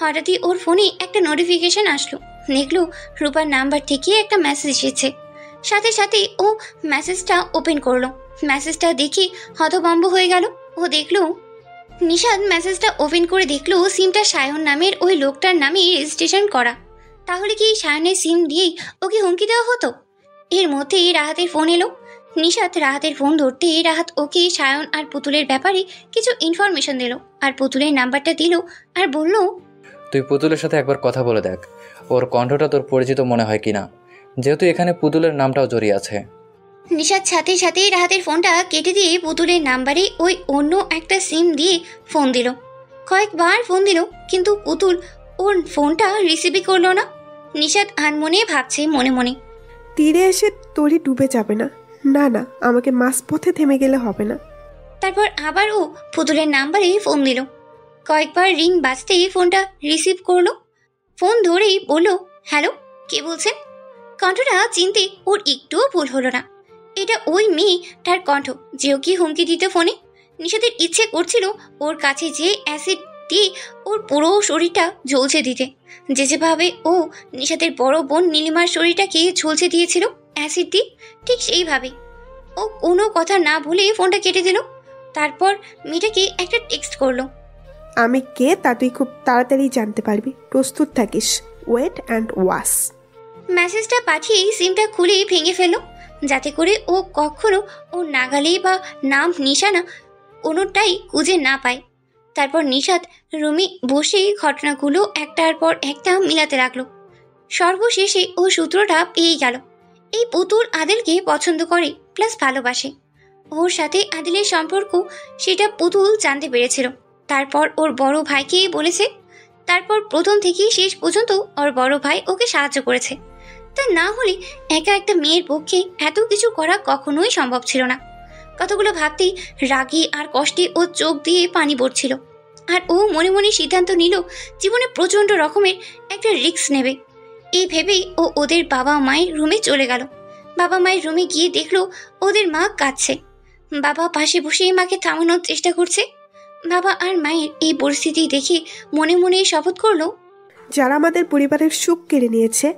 হঠাৎই ওর ফোনে একটা নোটিফিকেশন আসলো। দেখলো রূপার নাম্বার থেকে একটা মেসেজ এসেছে। সাথে সাথে ও মেসেজটা ওপেন করলো। মেসেজটা দেখে হতভম্ব হয়ে গেল। ও দেখলো নিশাদ মেসেজটা ওপেন করে দেখলো সিমটা সায়ন নামের ওই লোকটার নামে রেজিস্ট্রেশন করা। তাহলে কি সায়নের সিম দিয়েই ওকে হুমকি দেওয়া হতো? এর মধ্যেই রাহাতের ফোন এলো। নিশাদ রাহাতের ফোন ধরতে রাহাত ওকে সায়ন আর পুতুলের ব্যাপারে কিছু ইনফরমেশন দিল আর পুতুলের নাম্বারটা দিল আর বলল, তুই পুতুলের সাথে একবার কথা বলে দেখ, ওর কণ্ঠটা তোর পরিচিত মনে হয় কিনা, যেহেতু এখানে পুতুলের নামটাও জড়িয়ে আছে। নিশাদ সাথে সাথে রাহাতের ফোনটা কেটে দিয়ে পুতুলের নাম্বারে ওই অন্য একটা সিম দিয়ে ফোন দিল। কয়েকবার ফোন দিল কিন্তু পুতুল ওর ফোনটা রিসিভই করলো না। নিশাদ আনমনে ভাবছে মনে মনে, তীরে এসে তরি ডুবে যাবে না। না না, আমাকে মাঝপথে থেমে গেলে হবে না। তারপর আবার ও পুতুলের নাম্বারে ফোন দিল। কয়েকবার রিং বাজতেই ফোনটা রিসিভ করলো। ফোন ধরেই বলল, হ্যালো, কে বলছেন? কণ্ঠটা চিনতে ওর একটুও ভুল হলো না। এটা ওই মেয়েটার কণ্ঠ যে ওকে হুমকি দিতে ফোনে। নিশাদের ইচ্ছে করছিল ওর কাছে যে অ্যাসিড দিয়ে ওর পুরো শরীরটা ঝলসে দিতে, যেভাবে ও নিশাদের বড় বোন নীলিমার শরীরটাকে ঝলসে দিয়েছিল অ্যাসিড দিয়ে, ঠিক সেইভাবে। ও কোনো কথা না বলে ফোনটা কেটে দিল। তারপর মেয়েটাকে একটা টেক্সট করলো, আমি কে তা তুই খুব তাড়াতাড়ি জানতে পারবি, প্রস্তুত থাকিস, ওয়েট অ্যান্ড ওয়াচ। মেসেজটা পাঠিয়ে সিমটা খুলে ভেঙে ফেললো যাতে করে ও কখনো ও নাগালেই বা নাম নিশানা কোনোটাই খুঁজে না পায়। তারপর নিশাদ রুমে বসে ঘটনাগুলো একটার পর একটা মিলাতে লাগলো। সর্বশেষে ও সূত্রটা পেয়ে গেল। এই পুতুল আদিলকে পছন্দ করে প্লাস ভালোবাসে। ওর সাথে আদিলের সম্পর্ক সেটা পুতুল জানতে পেরেছিল। তারপর ওর বড় ভাইকে বলেছে। তারপর প্রথম থেকে শেষ পর্যন্ত ওর বড় ভাই ওকে সাহায্য করেছে। তা না হলে একা একটা মেয়ের পক্ষে এত কিছু করা কখনোই সম্ভব ছিল না। কতগুলো ভাবতেই রাগে আর কষ্টে ও চোখ দিয়ে পানি পড়ছিল। আর ও মনে মনে সিদ্ধান্ত নিল জীবনে প্রচণ্ড রকমের একটা রিস্ক নেবে। এই ভেবেই ও ওদের বাবা মায়ের রুমে চলে গেল। বাবা মায়ের রুমে গিয়ে দেখলো ওদের মা কাঁদছে। বাবা পাশে বসে মাকে থামানোর চেষ্টা করছে। বাবা আর মায়ের এই পরিস্থিতি দেখে মনে মনে শপথ করলো, যারা আমাদের পরিবারের সুখ কেড়ে নিয়েছে,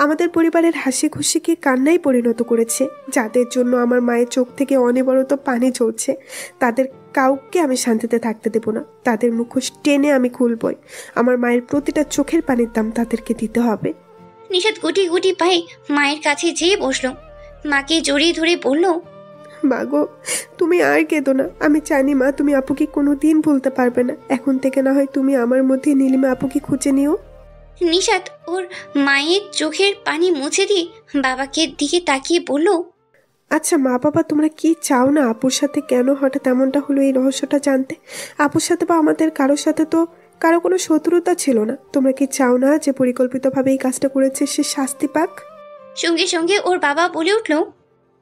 আমাদের পরিবারের হাসি খুশিকে কান্নায় পরিণত করেছে, যাদের জন্য আমার মায়ের চোখ থেকে অনবরত পানি ঝরছে, তাদের কাউকে আমি শান্তিতে থাকতে দেব না। তাদের মুখোশ টেনে আমি খুলবই। আমার মায়ের প্রতিটা চোখের পানির দাম তাদেরকে দিতে হবে। নিশাদ গুটি গুটি পায়ে মায়ের কাছে যেয়ে বসলো। মাকে জড়িয়ে ধরে বলল, মা গো, তুমি আর কেঁদো না। আমি জানি মা, তুমি আপুকে কোনো দিন ভুলতে পারবে না। এখন থেকে না হয় তুমি আমার মধ্যে নীলিমা আপুকে খুঁজে নিও। নিশাদ ওর মায়ের চোখের পানি মুছে দিয়ে বাবাকে দিকে তাকিয়ে বলল, আচ্ছা মা বাবা, তোমরা কি চাও না আপুর সাথে কেন হঠাৎ এমনটা হলো এই রহস্যটা জানতে? আপুর সাথে বা আমাদের কারোর সাথে তো কারো কোনো শত্রুতা ছিল না। তোমরা কি চাও না যে পরিকল্পিতভাবে এই কাজটা করেছে সে শাস্তি পাক? সঙ্গে সঙ্গে ওর বাবা বলে উঠল,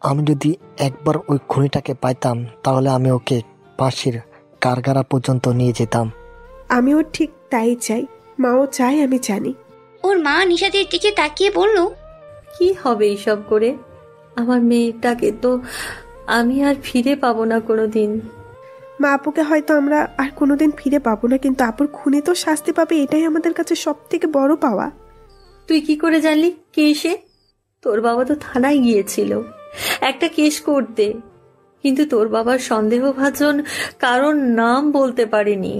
আমি যদি একবার ওই খুনিটাকে পাইতাম তাহলে আমি ওকে ফাঁসির কারাগার পর্যন্ত নিয়ে যেতাম। আমিও ঠিক তাই চাই, মাও চাই, আমি জানি। ওর মা নিশাদের দিকে তাকিয়ে বলল, কি হবে এইসব করে? আমার মেয়েটাকে তো আমি আর ফিরে পাবো না কোনোদিন। মা, আপুকে হয়তো আমরা আর কোনোদিন ফিরে পাবো না, কিন্তু আপুর খুনি তো শাস্তি পাবে, এটাই আমাদের কাছে সব থেকে বড় পাওয়া। তুই কি করে জানলি কে সে? তোর বাবা তো থানায় গিয়েছিল একটা কেস করতে, কিন্তু তোর বাবার সন্দেহভাজন কারণ নাম বলতে পারেনি,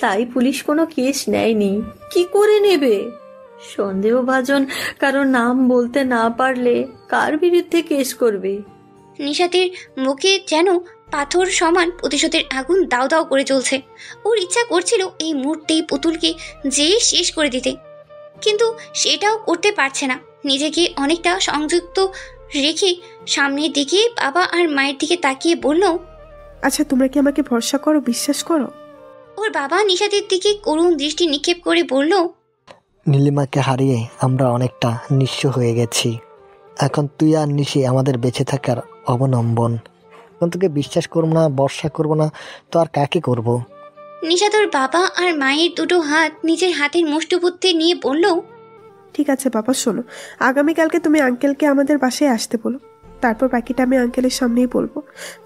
তাই পুলিশ কোনো কেস নেয়নি। কি করে নেবে? সন্দেহভাজন কারণ নাম বলতে না পারলে কার বিরুদ্ধে কেস করবে? নিশাতের মুখে যেন পাথর সমান প্রতিশোধের আগুন দাও দাও করে চলছে। ওর ইচ্ছা করছিল এই মুহূর্তেই পুতুলকে যে শেষ করে দিতে, কিন্তু সেটাও করতে পারছে না। নিজেকে অনেকটা সংযুক্ত রেখে সামনের দিকে বাবা আর মায়ের দিকে তাকিয়ে বলল, আচ্ছা তোমরা কি আমাকে ভরসা করো, বিশ্বাস করো? ওর বাবা নিশাতের দিকে করুণ দৃষ্টি নিক্ষেপ করে বলল, নীলিমাকে হারিয়ে আমরা অনেকটা নিঃস্ব হয়ে গেছি। এখন তুই আর নিশি আমাদের বেঁচে থাকার অবলম্বন। এখন তোকে বিশ্বাস করবো না, ভরসা করবো না তো আর কাকে করব? নিশাত ওর বাবা আর মায়ের দুটো হাত নিজের হাতের মুষ্টিবুদ্ধি নিয়ে বলল, ঠিক আছে বাবা, শোনো, আগামীকালকে তুমি আঙ্কেলকে আমাদের বাসায় আসতে বলো। তারপর বাকিটা আমি আঙ্কেলের সামনেই বলবো।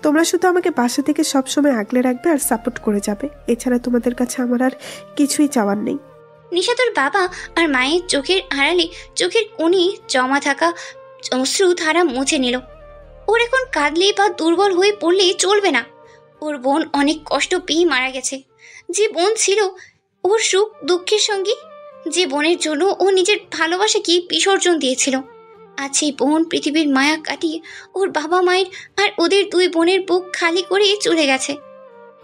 তোমরা শুধু আমাকে বাসা থেকে সবসময় আগলে রাখবে আর সাপোর্ট করে যাবে। এছাড়া তোমাদের কাছে আমার আর কিছুই চাওয়ার নেই। নিশাত ওর বাবা আর মায়ের চোখের আড়ালে চোখের কোণে জমা থাকা অশ্রু ধারা মুছে নিল। ওর এখন কাঁদলে বা দুর্বল হয়ে পড়লে চলবে না। ওর বোন অনেক কষ্ট পেয়ে মারা গেছে। যে বোন ছিল ওর সুখ দুঃখের সঙ্গী, যে বোনের জন্য ও নিজের ভালোবাসাকে বিসর্জন দিয়েছিল, আজ সেই বোন পৃথিবীর মায়া কাটিয়ে ওর বাবা মায়ের আর ওদের দুই বোনের বুক খালি করে চলে গেছে।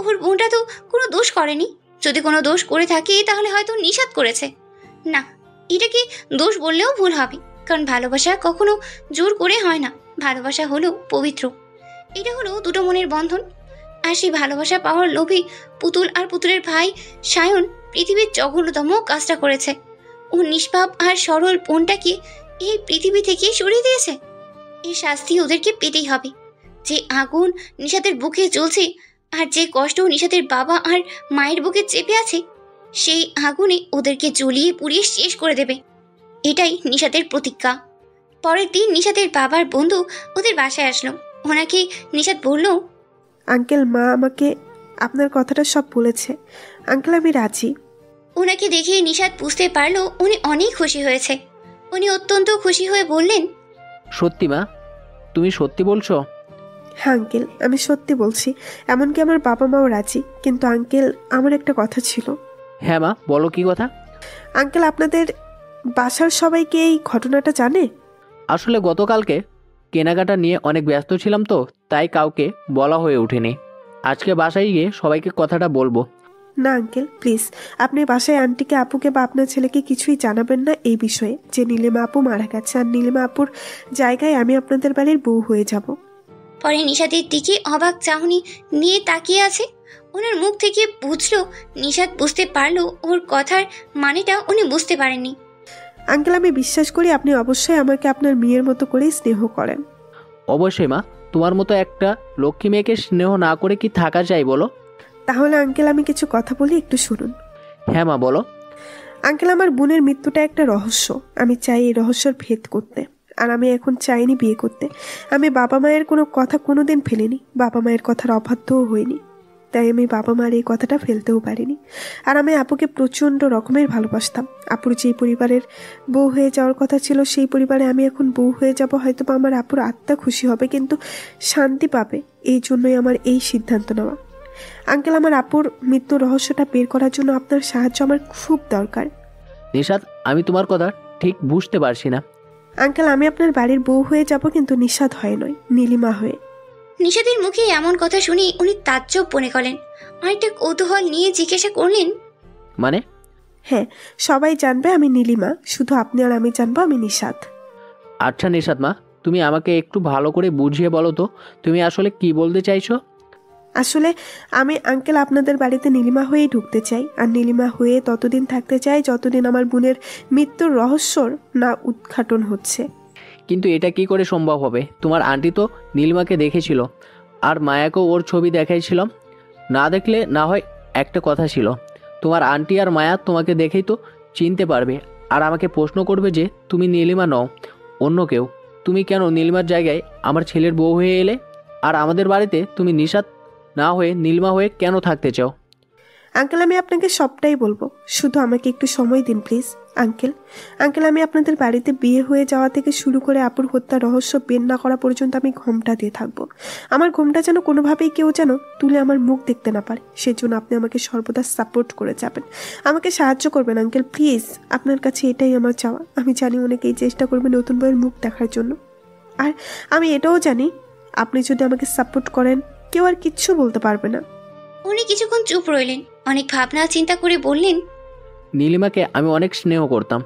ওর বোনটা তো কোনো দোষ করেনি। যদি কোনো দোষ করে থাকে তাহলে হয়তো নিষাদ করেছে। না, এটাকে দোষ বললেও ভুল হবে, কারণ ভালোবাসা কখনো জোর করে হয় না। ভালোবাসা হলো পবিত্র। এটা হলো দুটো মনের বন্ধন। আর সেই ভালোবাসা পাওয়ার লোভে পুতুল আর পুতুলের ভাই সায়ন পৃথিবীর জঘন্যতম কাজটা করেছে। ও নিষ্পাপ আর সরল বোনটাকে এই পৃথিবী থেকে সরিয়ে দিয়েছে। এই শাস্তি ওদেরকে পেতেই হবে। যে আগুন নিশাতের বুকে জ্বলছে আর যে কষ্ট নিশাতের বাবা আর মায়ের বুকে চেপে আছে, সেই আগুনে ওদেরকে জ্বলিয়ে পুড়িয়ে শেষ করে দেবে। এটাই নিশাতের প্রতিজ্ঞা। পরের দিন নিশাতের বাবার বন্ধু ওদের বাসায় আসলো। ওনাকে নিশাত বলল, আঙ্কেল, মা আমাকে আপনার কথাটা সব বলেছে। আঙ্কেল, আমি রাজি। ওনাকে দেখে নিশাত বুঝতে পারলো উনি অনেক খুশি হয়েছে। উনি অত্যন্ত খুশি হয়ে বললেন, সত্যি মা, তুমি সত্যি বলছো? হ্যাঁ আঙ্কেল, আমি সত্যি বলছি। এমনকি আমার বাবা মাও রাজি। কিন্তু আঙ্কেল, আমার একটা কথা ছিল। হ্যাঁ মা, বলো কি কথা? আঙ্কেল, আপনাদের বাসার সবাইকে এই ঘটনাটা জানে? আসলে গতকালকে কেনাকাটা নিয়ে অনেক ব্যস্ত ছিলাম, তো তাই কাউকে বলা হয়ে ওঠেনি। আজকে বাসায় গিয়ে সবাইকে কথাটা বলবো। না আঙ্কেল, প্লিজ, আপনি বাসায় আন্টিকে, আপুকে বা আপনার ছেলেকে কিছুই জানাবেন না এই বিষয়ে, যে নীলিমা আপু মারা গেছে। আর নীলিমা আপুর জায়গায় আমি আপনাদের বাড়ির বউ হয়ে যাব। পরে নিশাতের দিকে অবাক চাহনি নিয়ে তাকিয়ে আছে। ওনার মুখ থেকে বুঝলো, নিশাত বুঝতে পারলো ওর কথার মানেটা উনি বুঝতে পারেননি। আঙ্কেল, আমি বিশ্বাস করি আপনি অবশ্যই আমাকে আপনার মেয়ের মতো করেই স্নেহ করেন। অবশ্যই মা, তোমার মতো একটা লক্ষ্মী মেয়েকে স্নেহ না করে কি থাকা যায় বলো? তাহলে আঙ্কেল, আমি কিছু কথা বলি, একটু শুনুন। হ্যাঁ মা, বলো। আঙ্কেল, আমার বোনের মৃত্যুটা একটা রহস্য। আমি চাই এই রহস্যের ভেদ করতে। আর আমি এখন চাইনি বিয়ে করতে। আমি বাবা মায়ের কোনো কথা কোনোদিন ফেলিনি, বাবা মায়ের কথার অবাধ্যও হইনি। তাই আমি বাবা মার এই কথাটা ফেলতেও পারিনি। আর আমি আপুকে প্রচণ্ড রকমের ভালোবাসতাম। আপুর যেই পরিবারের বউ হয়ে যাওয়ার কথা ছিল, সেই পরিবারে আমি এখন বউ হয়ে যাব। হয়তো বা আমার আপুর আত্মা খুশি হবে, কিন্তু শান্তি পাবে। এই জন্যই আমার এই সিদ্ধান্ত নেওয়া। আঙ্কেল, আমার আপুর মৃত্যুর রহস্যটা বের করার জন্য আপনার সাহায্য আমার খুব দরকার। নিশাত, আমি তোমার কথা ঠিক বুঝতে পারছি না। আঙ্কেল, আমি আপনার বাড়ির বউ হয়ে যাব, কিন্তু নিশাত হয়ে নয়, নীলিমা হয়ে। নিশাতের মুখে এমন কথা শুনে উনি তাজ্জব মনে করলেন। অনেকটা কৌতূহল নিয়ে জিজ্ঞাসা করলেন, মানে? হ্যাঁ, সবাই জানবে আমি নীলিমা, শুধু আপনি আর আমি জানবো আমি নিশাত। আচ্ছা নিশাত মা, তুমি আমাকে একটু ভালো করে বুঝিয়ে বলো তো, তুমি আসলে কি বলতে চাইছো? আসলে আমি আঙ্কেল আপনাদের বাড়িতে নীলিমা হয়েই ঢুকতে চাই। আর নীলিমা হয়ে ততদিন থাকতে চাই যতদিন আমার বোনের মৃত্যুর রহস্যর না উদ্ঘাটন হচ্ছে। কিন্তু এটা কি করে সম্ভব হবে? তোমার আন্টি তো নীলিমাকে দেখেছিল, আর মায়াকেও ওর ছবি দেখাইছিল। না দেখলে না হয় একটা কথা ছিল, তোমার আন্টি আর মায়া তোমাকে দেখেই তো চিনতে পারবে, আর আমাকে প্রশ্ন করবে যে তুমি নীলিমা নও, অন্য কেউ। তুমি কেন নীলিমার জায়গায় আমার ছেলের বউ হয়ে এলে? আর আমাদের বাড়িতে তুমি নিশাত না হয়ে নীলিমা হয়ে কেন থাকতে চাও? আঙ্কেল, আমি আপনাকে সবটাই বলবো, শুধু আমাকে একটু সময় দিন প্লিজ। আঙ্কেল, আমি আপনাদের বাড়িতে বিয়ে হয়ে যাওয়া থেকে শুরু করে আপুর হত্যার রহস্য বের না করা পর্যন্ত আমি ঘোমটা দিয়ে থাকবো। আমার ঘোমটা যেন কোনোভাবেই কেউ যেন তুলে আমার মুখ দেখতে না পারে, সেজন্য আপনি আমাকে সর্বদা সাপোর্ট করে যাবেন, আমাকে সাহায্য করবেন। আঙ্কেল প্লিজ, আপনার কাছে এটাই আমার চাওয়া। আমি জানি অনেকেই চেষ্টা করবে নতুন বউয়ের মুখ দেখার জন্য, আর আমি এটাও জানি আপনি যদি আমাকে সাপোর্ট করেন কেউ আর কিচ্ছু বলতে পারবে না। উনি কিছুক্ষণ চুপ রইলেন, অনেক ভাবনা চিন্তা করে বললেন, নীলিমাকে আমি অনেক স্নেহ করতাম,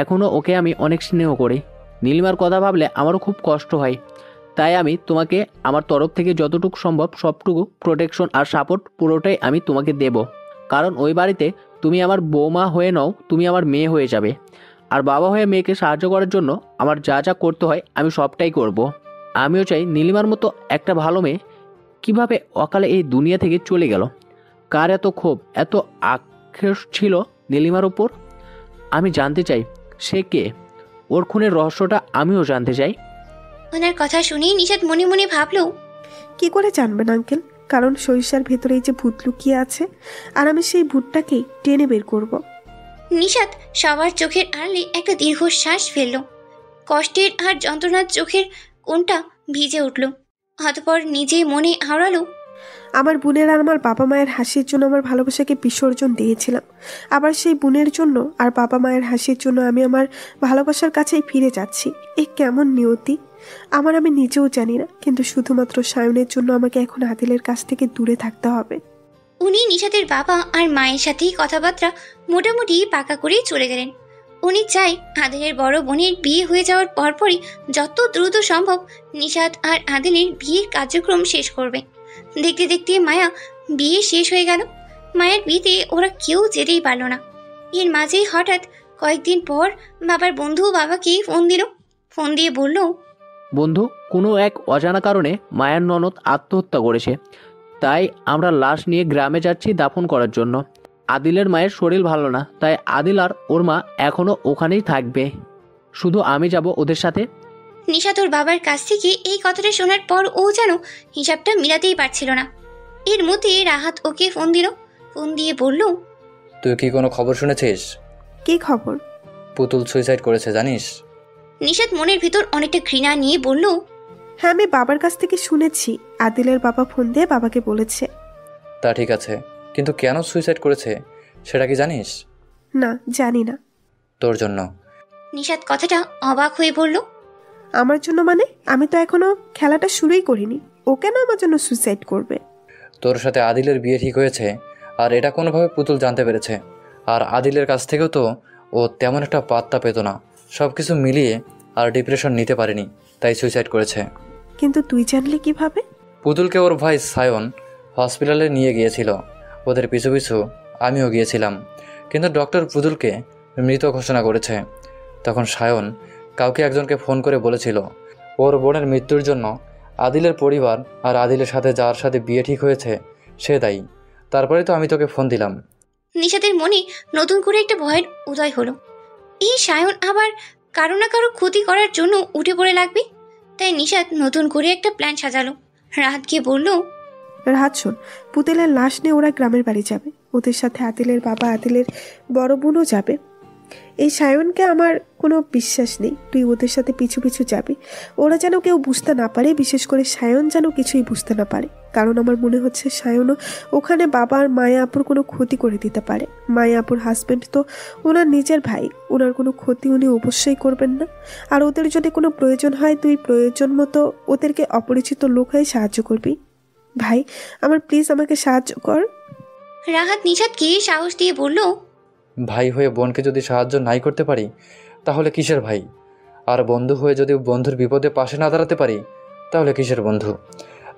এখনও ওকে আমি অনেক স্নেহ করি। নীলিমার কথা ভাবলে আমারও খুব কষ্ট হয়। তাই আমি তোমাকে আমার তরফ থেকে যতটুকু সম্ভব সবটুকু প্রোটেকশন আর সাপোর্ট পুরোটাই আমি তোমাকে দেব। কারণ ওই বাড়িতে তুমি আমার বৌমা হয়ে নও, তুমি আমার মেয়ে হয়ে যাবে। আর বাবা হয়ে মেয়েকে সাহায্য করার জন্য আমার যা যা করতে হয় আমি সবটাই করব। আমিও চাই নীলিমার মতো একটা ভালো মেয়ে কীভাবে অকালে এই দুনিয়া থেকে চলে গেল, কার এত ক্ষোভ, এত আক্রোশ ছিল নীলিমার উপর? আমি জানতে চাই সে কে, ওর খুনের রহস্যটা আমিও জানতে চাই। ওনার কথা শুনে নিশাত মনে মনে ভাবলো, কি করে জানবেন আঙ্কেল? কারণ সরিষার ভেতরে এই যে ভূত লুকিয়ে আছে, আর আমি সেই ভূতটাকেই টেনে বের করব। নিশাত সবার চোখের আড়ালে একটা দীর্ঘশ্বাস ফেলল। কষ্টের আর যন্ত্রণার চোখের কোনটা ভিজে উঠল। অতঃপর নিজে মনে আওড়ালো, আমার বোনের আর আমার বাবা মায়ের হাসির জন্য আমার ভালোবাসাকে বিসর্জন দিয়েছিলাম, আবার সেই বোনের জন্য আর বাবা মায়ের হাসির জন্য আমি আমার ভালোবাসার কাছেই ফিরে যাচ্ছি। এ কেমন নিয়তি আমার, আমি নিজেও জানি না। কিন্তু শুধুমাত্র সায়নের জন্য আমাকে এখন আদিলের কাছ থেকে দূরে থাকতে হবে। উনি নিশাতের বাবা আর মায়ের সাথেই কথাবার্তা মোটামুটি পাকা করে চলে গেলেন। উনি চাই আদিলের বড় বোনের বিয়ে হয়ে যাওয়ার পরপরই যত দ্রুত সম্ভব নিশাত আর আদিলের বিয়ের কার্যক্রম শেষ করবে। দেখতে দেখতে মায়া বিয়ে শেষ হয়ে গেল। মায়ের বিয়েতে ওরা কেউ যেতেই পারল না। এর মাঝেই হঠাৎ কয়েকদিন পর বাবার বন্ধু বাবাকে ফোন দিল। ফোন দিয়ে বলল, বন্ধু, কোনো এক অজানা কারণে মায়ের ননদ আত্মহত্যা করেছে, তাই আমরা লাশ নিয়ে গ্রামে যাচ্ছি দাফন করার জন্য। আদিলের মায়ের শরীর ভালো না, তাই আদিল আর ওর মা এখনো ওখানেই থাকবে, শুধু আমি যাব ওদের সাথে। নিশাত ওর বাবার কাছ থেকে এই কথাটা শোনার পর ও যেন হিসাবটা মিলাতেই পারছিল না। এর মধ্যে রাহাত ওকে ফোন দিল। ফোন দিয়ে বলল, তুই কি কোনো খবর শুনেছিস? কি খবর? পুতুল সুইসাইড করেছে, জানিস? নিশাত মনের ভিতর অনেকটা ঘৃণা নিয়ে বলল, হ্যাঁ, আমি বাবার কাছ থেকে শুনেছি। আদিলের বাবা ফোন দিয়ে বাবাকে বলেছে। তা ঠিক আছে, কিন্তু কেন সুইসাইড করেছে সেটা কি জানিস? না, জানি না। তোর জন্য। নিশাত কথাটা অবাক হয়ে বলল, আমার জন্য মানে? আমি তো এখনো খেলাটা শুরুই করিনি। ও কেন আমার জন্য সুইসাইড করবে? তোর সাথে আদিলের বিয়ে ঠিক হয়েছে, আর এটা কোনোভাবে পুতুল জানতে পেরেছে। আর আদিলের কাছ থেকেও তো ও তেমন একটা পাত্তা পেত না। সব কিছু মিলিয়ে আর ডিপ্রেশন নিতে পারেনি, তাই সুইসাইড করেছে। কিন্তু তুই জানলি কিভাবে? পুতুলকে ওর ভাই সায়ন হসপিটালে নিয়ে গিয়েছিল। ওদের পিছু পিছু আমিও গিয়েছিলাম, কিন্তু ডক্টর পুতুলকে মৃত ঘোষণা করেছে। তখন সায়ন কাউকে একজনকে ফোন করে বলেছিল ওর বোনের মৃত্যুর জন্য আদিলের পরিবার আর আদিলের সাথে যার সাথে বিয়ে ঠিক হয়েছে সে দায়ী। তারপরে তো আমি তোকে ফোন দিলাম। নিশাতের মনে নতুন করে একটা ভয়ের উদয় হলো। এই সায়ন আবার কারো না কারো ক্ষতি করার জন্য উঠে পড়ে লাগবে। তাই নিশাত নতুন করে একটা প্ল্যান সাজালো। রাহাতকে বলল, রাহাত শোন, পুতুলের লাশ নিয়ে ওরা গ্রামের বাড়ি যাবে। ওদের সাথে আদিলের বাবা, আদিলের বড় বোনও যাবে। এই সায়নকে আমার কোনো বিশ্বাস নেই। তুই ওদের সাথে পিছু পিছু যাবি। ওরা যেন কেউ বুঝতে না পারে, বিশেষ করে সায়ন যেন কিছুই বুঝতে না পারে। কারণ আমার মনে হচ্ছে সায়নও ওখানে বাবা আর মায়া আপুর কোনো ক্ষতি করে দিতে পারে। মায়া আপুর হাজব্যান্ড তো ওনার নিজের ভাই, ওনার কোনো ক্ষতি উনি অবশ্যই করবেন না। আর ওদের যদি কোনো প্রয়োজন হয়, তুই প্রয়োজন মতো ওদেরকে অপরিচিত লোক হয়ে সাহায্য করবি। ভাই আমার, প্লিজ আমাকে সাহায্য কর। রাহাত নিশাতকে সাহস দিয়ে বলল, ভাই হয়ে বোনকে যদি সাহায্য নাই করতে পারি তাহলে কিসের ভাই? আর বন্ধু হয়ে যদি বন্ধুর বিপদে পাশে না দাঁড়াতে পারি তাহলে কিসের বন্ধু?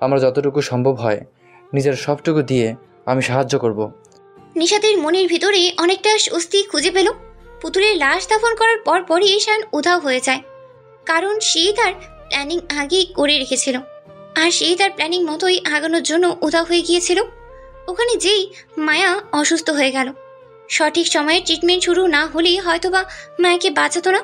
আমার যতটুকু সম্ভব হয় নিজের সবটুকু দিয়ে আমি সাহায্য করব। নিশাতের মনের ভিতরে অনেকটা স্বস্তি খুঁজে পেল। পুতুলের লাশ দাফন করার পর পরই শান উধাও হয়ে যায়। কারণ সে তার প্ল্যানিং আগেই করে রেখেছিল, আর সেই তার প্ল্যানিং মতোই আগানোর জন্য উধাও হয়ে গিয়েছিল। ওখানে যেই মায়া অসুস্থ হয়ে গেল। সঠিক সময়ে ট্রিটমেন্ট শুরু না হলেই হয়তোবা মায়াকে বাঁচাতো না।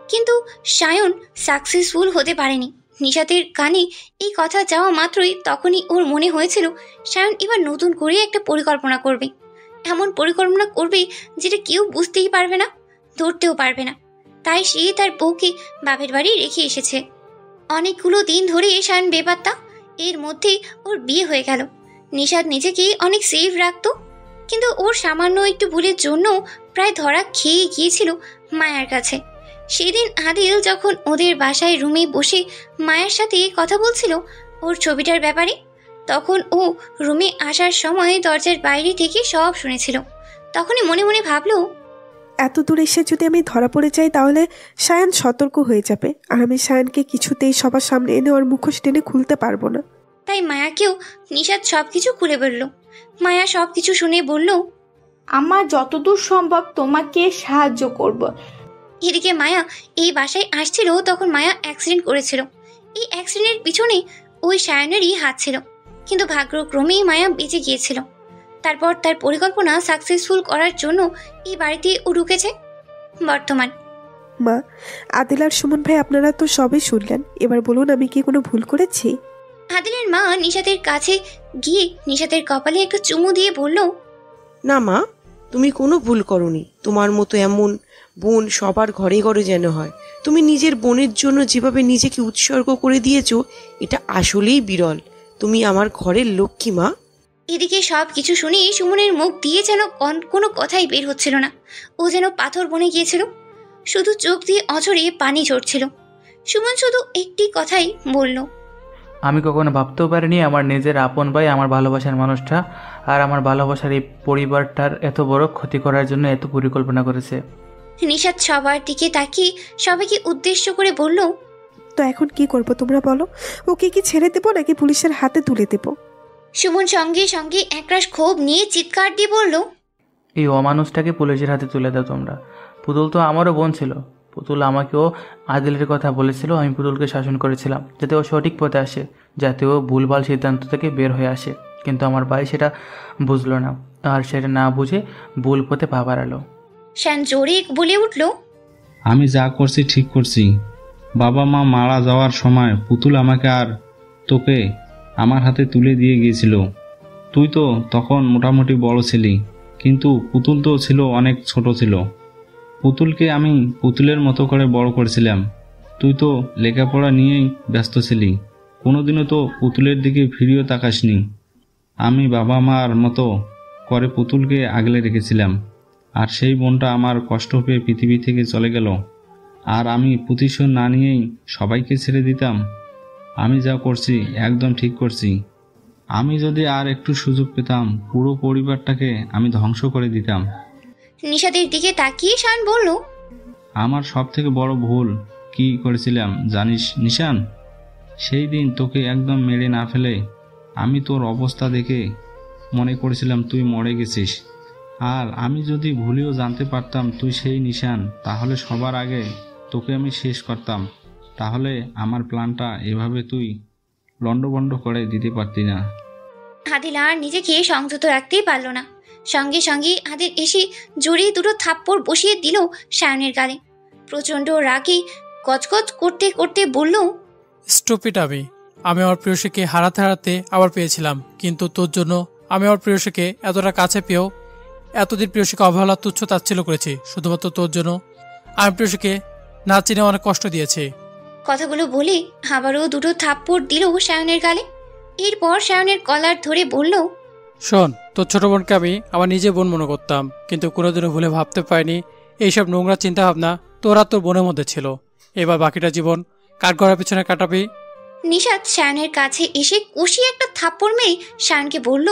কিন্তু সায়ন সাকসেসফুল হতে পারেনি। নিশাতের কানে এই কথা যাওয়া মাত্রই তখনই ওর মনে হয়েছিল সায়ন এবার নতুন করে একটা পরিকল্পনা করবে। এমন পরিকল্পনা করবে যেটা কেউ বুঝতেই পারবে না, ধরতেও পারবে না। তাই সে তার বউকে বাপের বাড়ি রেখে এসেছে। অনেকগুলো দিন ধরে সায়ন বেপাত্তা। এর মধ্যেই ওর বিয়ে হয়ে গেল। নিশাত নিজেকে অনেক সেফ রাখতো, কিন্তু ওর সামান্য একটু ভুলের জন্য প্রায় ধরা খেয়ে গিয়েছিল মায়ার কাছে। সেদিন আদিল যখন ওদের বাসায় রুমে বসে মায়ের সাথে কথা বলছিল ওর ছবিটার ব্যাপারে, তখন ও রুমে আসার সময় দরজার বাইরে থেকে সব শুনেছিল। তখনই মনে মনে ভাবলো, এত দূর এসে যদি আমি ধরা পড়ে যাই তাহলে সায়ন সতর্ক হয়ে যাবে, আর আমি সায়নকে কিছুতেই সবার সামনে এনে ওর মুখোশ টেনে খুলতে পারবো না। তাই মায়াকেও নিশাত সবকিছু খুলে বলল। মায়া সবকিছু শুনে বলল, আমার যতদূর সম্ভব তোমাকে সাহায্য করব। এদিকে মায়া এই বাসায় আসছিল তখন মায়া অ্যাক্সিডেন্ট করেছিল। এই অ্যাক্সিডেন্টের পিছনে ওই সায়নেরই হাত ছিল, কিন্তু ভাগ্যক্রমেই মায়া বেঁচে গিয়েছিল। তারপর তার পরিকল্পনা সাকসেসফুল করার জন্য এই বাড়িতে ও ঢুকেছে। বর্তমান মা, আদিল আর সুমন ভাই আপনারা তো সবই শুনলেন, এবার বলুন আমি কি কোনো ভুল করেছি? আদিলের মা নিশাতের কাছে গিয়ে নিশাতের কপালে একটা চুমু দিয়ে বলল, না মা, তুমি কোনো ভুল করনি। তোমার মতো এমন বোন সবার ঘরে ঘরে যেন হয়। তুমি নিজের বোনের জন্য যেভাবে নিজেকে উৎসর্গ করে দিয়েছো, এটা আসলেই বিরল। তুমি আমার ঘরের লক্ষ্মী মা। এদিকে সব কিছু শুনে সুমনের মুখ দিয়ে যেন কোনো কথাই বের হচ্ছিল না। ও যেন পাথর বনে গিয়েছিল, শুধু চোখ দিয়ে অঝরে পানি ঝরছিল। সুমন শুধু একটি কথাই বলল, আমি কখনো ভাবতেও পারিনি আমার নিজের আপন ভাই, আমার ভালোবাসার মানুষটা আর আমার ভালোবাসার এই পরিবারটার এত বড় ক্ষতি করার জন্য এত পরিকল্পনা করেছে। নিশাত সবার দিকে তাকিয়ে সবাইকে উদ্দেশ্য করে বলল, তো এখন কি করব তোমরা বলো? ওকে কি ছেড়ে দেবো নাকি পুলিশের হাতে তুলে দেবো? সুমন সঙ্গে সঙ্গে একরাশ ক্ষোভ নিয়ে চিৎকার দিয়ে বলল, এই অমানুষটাকে পুলিশের হাতে তুলে দাও তোমরা। পুতুল তো আমারও বোন ছিল। পুতুল আমাকেও আদিলের কথা বলেছিল। আমি পুতুলকে শাসন করেছিলাম যাতে ও সঠিক পথে আসে, যাতে ও ভুলভাল সিদ্ধান্ত থেকে বের হয়ে আসে। কিন্তু আমার ভাই সেটা বুঝলো না, আর সেটা না বুঝে ভুল পথে পা বাড়ালো। শ্যান জোরে বলে উঠল, আমি যা করছি ঠিক করছি। বাবা মা মারা যাওয়ার সময় পুতুল আমাকে আর তোকে আমার হাতে তুলে দিয়ে গিয়েছিল। তুই তো তখন মোটামুটি বড় ছিলি, কিন্তু পুতুল তো ছিল অনেক ছোট ছিল। পুতুলকে আমি পুতুলের মতো করে বড় করেছিলাম। তুই তো লেখাপড়া নিয়েই ব্যস্ত ছিলি, কোনোদিনও তো পুতুলের দিকে ফিরিয়েও তাকাসনি। আমি বাবা মার মতো করে পুতুলকে আগলে রেখেছিলাম, আর সেই বোনটা আমার কষ্ট পেয়ে পৃথিবী থেকে চলে গেল, আর আমি প্রতিশোধ না নিয়েই সবাইকে ছেড়ে দিতাম। আমি যা করছি একদম ঠিক করছি। আমি যদি আর একটু সুযোগ পেতাম পুরো পরিবারটাকে আমি ধ্বংস করে দিতাম। নিশাতের দিকে তাকিয়ে শান বলল, আমার সব থেকে বড় ভুল কি করেছিলাম জানিস নিশান? সেই দিন তোকে একদম মেরে না ফেলে আমি তোর অবস্থা দেখে মনে করেছিলাম তুই মরে গেছিস। আর আমি যদি ভুলেও জানতে পারতাম তুই সেই নিশান, তাহলে সবার আগে তোকে আমি শেষ করতাম। তাহলে আমার প্ল্যানটা এভাবে তুই লন্ডভন্ড করে দিতে পারতি না। আদিল আর নিজেকে সংযত রাখতেই পারল না। সঙ্গে সঙ্গে আদিল এসে জোরে দুটো থাপ্পড় বসিয়ে দিল সায়নের গালে। প্রচণ্ড রাগে গজগজ করতে করতে বলল, স্টুপিড আমি আমার প্রিয়সীকে হারাতে হারাতে আবার পেয়েছিলাম, কিন্তু তোর জন্য আমি আমার প্রিয়সীকে এতটা কাছে পেয়েও এতদিন প্রিয়সীকে অবহেলা তুচ্ছ তাচ্ছিল্য করেছি শুধুমাত্র তোর জন্য। আমি প্রিয়সীকে না চিনে অনেক কষ্ট দিয়েছি। কথাগুলো বলে আবারও দুটো থাপ্পড় দিল সায়নের গালে। এরপর সায়নের কলার ধরে বলল, শোন, তোর ছোট বোনকে আমি আমার নিজের বোন মনে করতাম, কিন্তু কোনোদিনও ভুলে ভাবতে পারিনি এইসব নোংরা চিন্তা ভাবনা তোর আর তোর বোনের মধ্যে ছিল। এবার বাকিটা জীবন কাঠ গড়ার পিছনে কাটাবি। নিশাত সায়নের কাছে এসে কষিয়ে একটা থাপ্পড় মেরে সায়নকে বলল,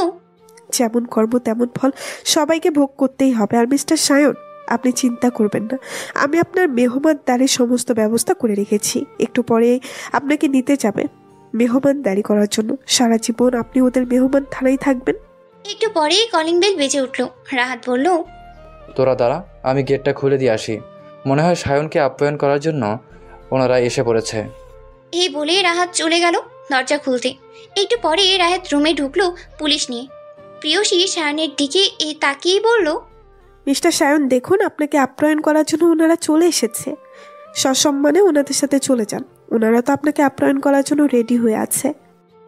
যেমন কর্ম তেমন ফল সবাইকে ভোগ করতেই হবে। আর মিস্টার সায়ন, আপনি চিন্তা করবেন না, আমি আপনার মেহমানদারির সমস্ত ব্যবস্থা করে রেখেছি। একটু পরে আপনাকে নিতে যাবে মেহমানদারি করার জন্য। সারা জীবন আপনি ওদের মেহমান থানায় থাকবেন। একটু পরেই কলিং বেল বেজে উঠল। রাহাত বলল, তোরা দাঁড়া, আমি গেটটা খুলে দিয়ে আসি। মনে হয় সায়নকে আপ্যায়ন করার জন্য ওনারা এসে পড়েছে। এই বলে রাহাত চলে গেল দরজা খুলতে। একটু পরে রাহাত রুমে ঢুকলো পুলিশ নিয়ে। প্রিয়সী সায়নের দিকে এই তাকিয়ে বলল, মিস্টার সায়ন, দেখুন আপনাকে আপ্যায়ন করার জন্য ওনারা চলে এসেছে। সসম্মানে ওনাদের সাথে চলে যান, ওনারা তো আপনাকে আপ্যায়ন করার জন্য রেডি হয়ে আছে।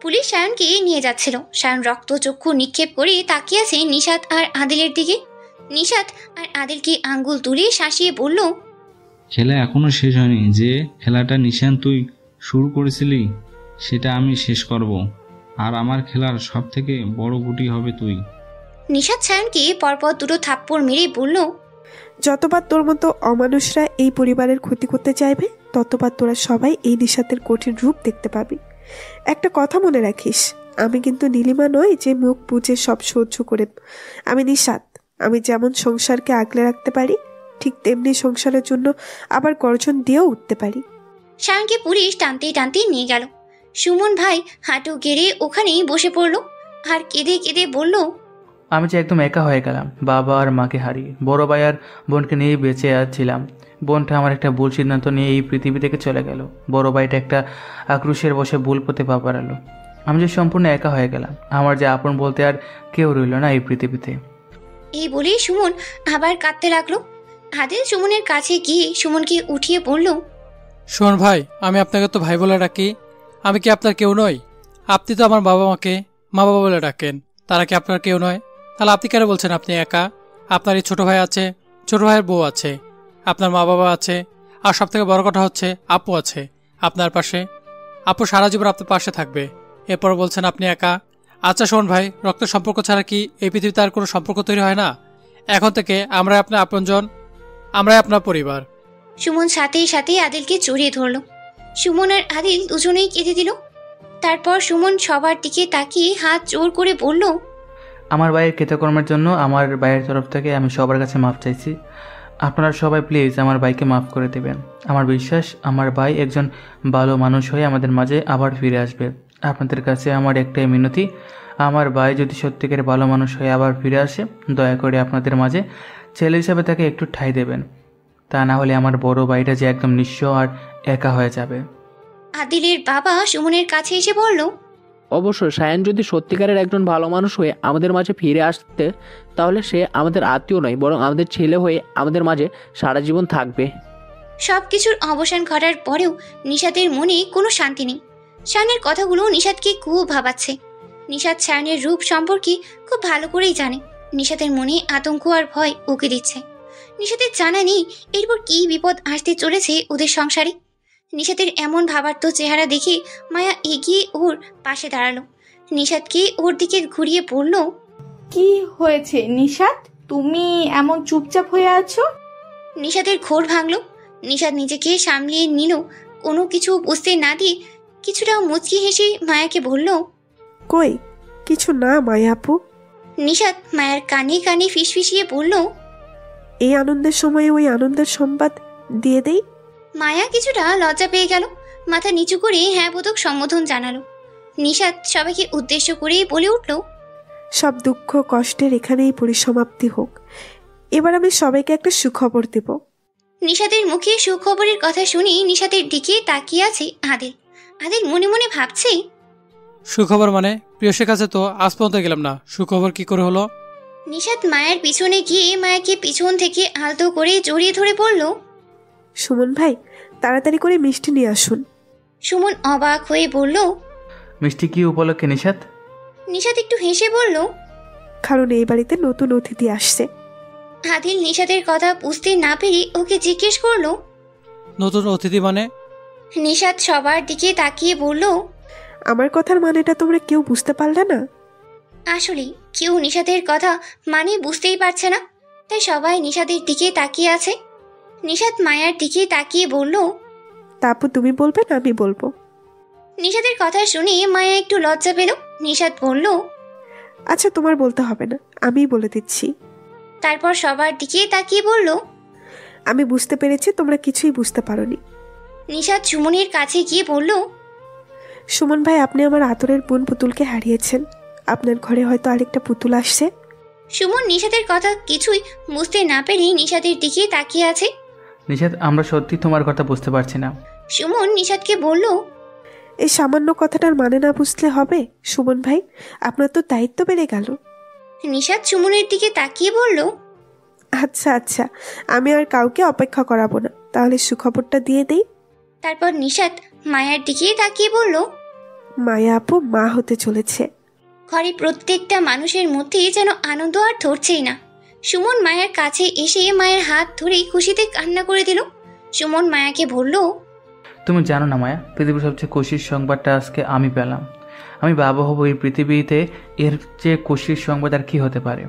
পুলিশ সায়নকে নিয়ে যাচ্ছিল। সায়ন রক্ত চক্ষু নিক্ষেপ করে তাকিয়ে আছে নিশাত আর আদিলের দিকে। নিশাত আর আদিলকে আঙ্গুল তুলে শাসিয়ে বলল, খেলা এখনো শেষ হয়নি। যে খেলাটা নিশান তুই শুরু করেছিলি সেটা আমি শেষ করব, আর আমার খেলার সব থেকে বড় গুটি হবে তুই। নিশাত সায়নকে পরপর দুটো থাপ্পড় মেরে বলল, যতবার তোর মতো অমানুষরা এই পরিবারের ক্ষতি করতে চাইবে ততবার তোরা সবাই এই নিশাতের কঠিন রূপ দেখতে পাবি। একটা কথা মনে রাখিস, আমি কিন্তু নীলিমা নয় যে মুখ বুজে সব সহ্য করে। আমি নিশাত। আমি যেমন সংসারকে আগলে রাখতে পারি, ঠিক তেমনি সংসারের জন্য আবার গর্জন দিয়েও উঠতে পারি। সায়নকে পুলিশ টানতে টানতে নিয়ে গেল। সুমন ভাই হাঁটু গেড়ে ওখানেই বসে পড়ল আর কেঁদে কেঁদে বলল, আমি যে একদম একা হয়ে গেলাম, বাবা আর মাকে হারিয়ে বড় ভাই আর বোনকে নিয়ে বেঁচে ছিলাম। বোনটা আমার একটা ভুল সিদ্ধান্ত নিয়ে এই পৃথিবী থেকে চলে গেল। বড় ভাইটা একটা আক্রোশের বসে ভুল পথে পা বাড়ালো। আমি যে সম্পূর্ণ একা হয়ে গেলাম। আমার যে আপন বলতে আর কেউ রইল না এই পৃথিবীতে। এই বলেই সুমন আবার কাঁদতে লাগলো। আদিল সুমনের কাছে গিয়ে সুমনকে উঠিয়ে বলল, সুমন ভাই, আমি আপনাকে তো ভাই বলে ডাকি, আমি কি আপনার কেউ নই? আপনি তো আমার বাবা মাকে মা বাবা বলে ডাকেন, তারা কি আপনার কেউ নয়? তাহলে আপনি কেন বলছেন আপনি একা? আপনার এই ছোট ভাই আছে, ছোট ভাইয়ের বউ আছে, আপনার মা বাবা আছে, আর সব থেকে বড় কথা হচ্ছে আপু আছে আপনার পাশে। আপু সারা জীবন আপনার পাশে থাকবে, এরপর বলছেন আপনি একা। আচ্ছা সুমন ভাই, রক্তের সম্পর্ক ছাড়া কি এই পৃথিবীতে আর কোনো সম্পর্ক তৈরি হয় না? এখন থেকে আমরাই আপনার আপনজন, আমরাই আপনার পরিবার। সুমন সাথেই সাথেই আদিলকে জড়িয়ে ধরল। সুমন আর আদিল দুজনেই কেঁদে দিল। তারপর সুমন সবার দিকে তাকিয়ে হাত জোর করে বলল, আমার ভাইয়ের কৃতকর্মের জন্য আমার ভাইয়ের তরফ থেকে আমি সবার কাছে মাফ চাইছি। আপনারা সবাই প্লিজ আমার ভাইকে মাফ করে দেবেন। আমার বিশ্বাস আমার ভাই একজন ভালো মানুষ হয়ে আমাদের মাঝে আবার ফিরে আসবে। আপনাদের কাছে আমার একটাই মিনতি, আমার ভাই যদি সত্যিকারের ভালো মানুষ হয়ে আবার ফিরে আসে, দয়া করে আপনাদের মাঝে ছেলে হিসাবে তাকে একটু ঠাঁই দেবেন। তা না হলে আমার বড় ভাইটা যে একদম নিঃস্ব আর একা হয়ে যাবে। আদিলের বাবা সুমনের কাছে এসে বলল, অবশ্যই সায়ান যদি সত্যিকারের একজন ভালো মানুষ হয়ে আমাদের মাঝে ফিরে আসতে, তাহলে সে আমাদের আত্মীয় নয়, বরং আমাদের ছেলে হয়ে আমাদের মাঝে সারা জীবন থাকবে। সবকিছুর অবসান ঘটার পরেও নিশাতের মনে কোনো শান্তি নেই। শায়নের কথাগুলো নিশাতকে খুব ভাবাচ্ছে। নিশাত শায়নের রূপ সম্পর্কে খুব ভালো করেই জানে। নিশাতের মনে আতঙ্ক আর ভয় উকি দিচ্ছে। নিশাতের জানা নেই এরপর কি বিপদ আসতে চলেছে ওদের সংসারে। নিশাতের এমন ভাবার্থ চেহারা দেখে মায়া এগিয়ে ওর পাশে দাঁড়ালো। নিশাতকে ওর দিকে ঘুরিয়ে বলল, কি হয়েছে নিশাত, তুমি এমন চুপচাপ হয়ে আছো? নিশাতের ঘোর ভাঙলো। নিশাত নিজেকে সামলিয়ে নিল, কোনো কিছু বুঝতে না দিয়ে কিছুটা মুচকি হেসে মায়াকে বলল, কই কিছু না মায়া আপু। নিশাত মায়ের কানে কানে ফিসফিসিয়ে বলল, এই আনন্দের সময়ে ওই আনন্দের সংবাদ দিয়ে দেই। মায়া কিছুটা লজ্জা পেয়ে গেল, মাথা নিচু করে হ্যাঁ বোধক সম্বোধন জানালো। নিশাত সবাইকে উদ্দেশ্য করে বলে উঠল, সব দুঃখ কষ্টের এখানেই পরিসমাপ্তি হোক। এবার আমি সবাইকে একটা সুখবর দেব। নিশাতের মুখে সুখবরের কথা শুনে নিশাতের দিকে তাকিয়ে আছে আদিল। আদিল মনে মনে ভাবছে, সুখবর মানে? প্রিয়সের কাছে তো আজ পর্যন্ত গেলাম না, সুখবর কি করে হলো? নিশাত মায়ের পিছনে গিয়ে মায়াকে পিছন থেকে আলতো করে জড়িয়ে ধরে বলল, সুমন ভাই তাড়াতাড়ি করে মিষ্টি নিয়ে আসুন। সুমন অবাক হয়ে বলল, মিষ্টি কি উপলক্ষে নিশাত? নিশাত একটু হেসে বলল, কারণ এই বাড়িতে নতুন অতিথি আসছে। আদিল নিশাতের কথা বুঝতে না পেরে ওকে জিজ্ঞেস করলো, নতুন অতিথি মানে? নিশাত সবার দিকে তাকিয়ে বলল, আমার কথার মানেটা তোমরা কেউ বুঝতে পারলে না? আসলে কেউ নিশাতের কথা মানে বুঝতেই পারছে না, তাই সবাই নিশাতের দিকে তাকিয়ে আছে। নিশাত মায়ার দিকে তাকিয়ে বলল, তাপু তুমি বলবে না আমি বলবো? নিশাতের কথা শুনে মায়া একটু লজ্জা পেল। নিশাত বলল, আচ্ছা তোমার বলতে হবে না, আমিই বলে দিচ্ছি। তারপর সবার দিকে তাকিয়ে বলল, আমি বুঝতে পেরেছি তোমরা কিছুই বুঝতে পারোনি। নিশাত সুমনের কাছে গিয়ে বলল, সুমন ভাই আপনি আমার আদরের বোন পুতুলকে হারিয়েছেন। আপনার ঘরে হয়তো আরেকটা পুতুল আসছে। সুমন নিশাতের কথা কিছুই বুঝতে না পেরে নিশাতের দিকে তাকিয়ে আছে। নিশাত আমরা সত্যি তোমার কথা বুঝতে পারছি না। সুমন নিশাতকে বলল, এই সামান্য কথাটার মানে না বুঝলে হবে সুমন ভাই, আপনার তো দায়িত্ব বেড়ে গেল। নিশাত সুমনের দিকে তাকিয়ে বলল, আচ্ছা আচ্ছা আমি আর কাউকে অপেক্ষা করাবো না, তাহলে সুখবরটা দিয়ে দেই। তারপর নিশাত মায়ার দিকে তাকিয়ে বলল, মায়া আপু মা হতে চলেছে। ঘরে প্রত্যেকটা মানুষের মধ্যে যেন আনন্দ আর ধরছেই না। সুমন মায়ের কাছে এসে মায়ের হাত ধরে খুশিতে কান্না করে দিল। সুমন মায়াকে বলল, তুমি জানো না মায়া, পৃথিবীর সবচেয়ে খুশির সংবাদটা আজকে আমি পেলাম। আমি বাবা হব এই পৃথিবীতে, এর চেয়ে খুশির সংবাদ আর কি হতে পারে?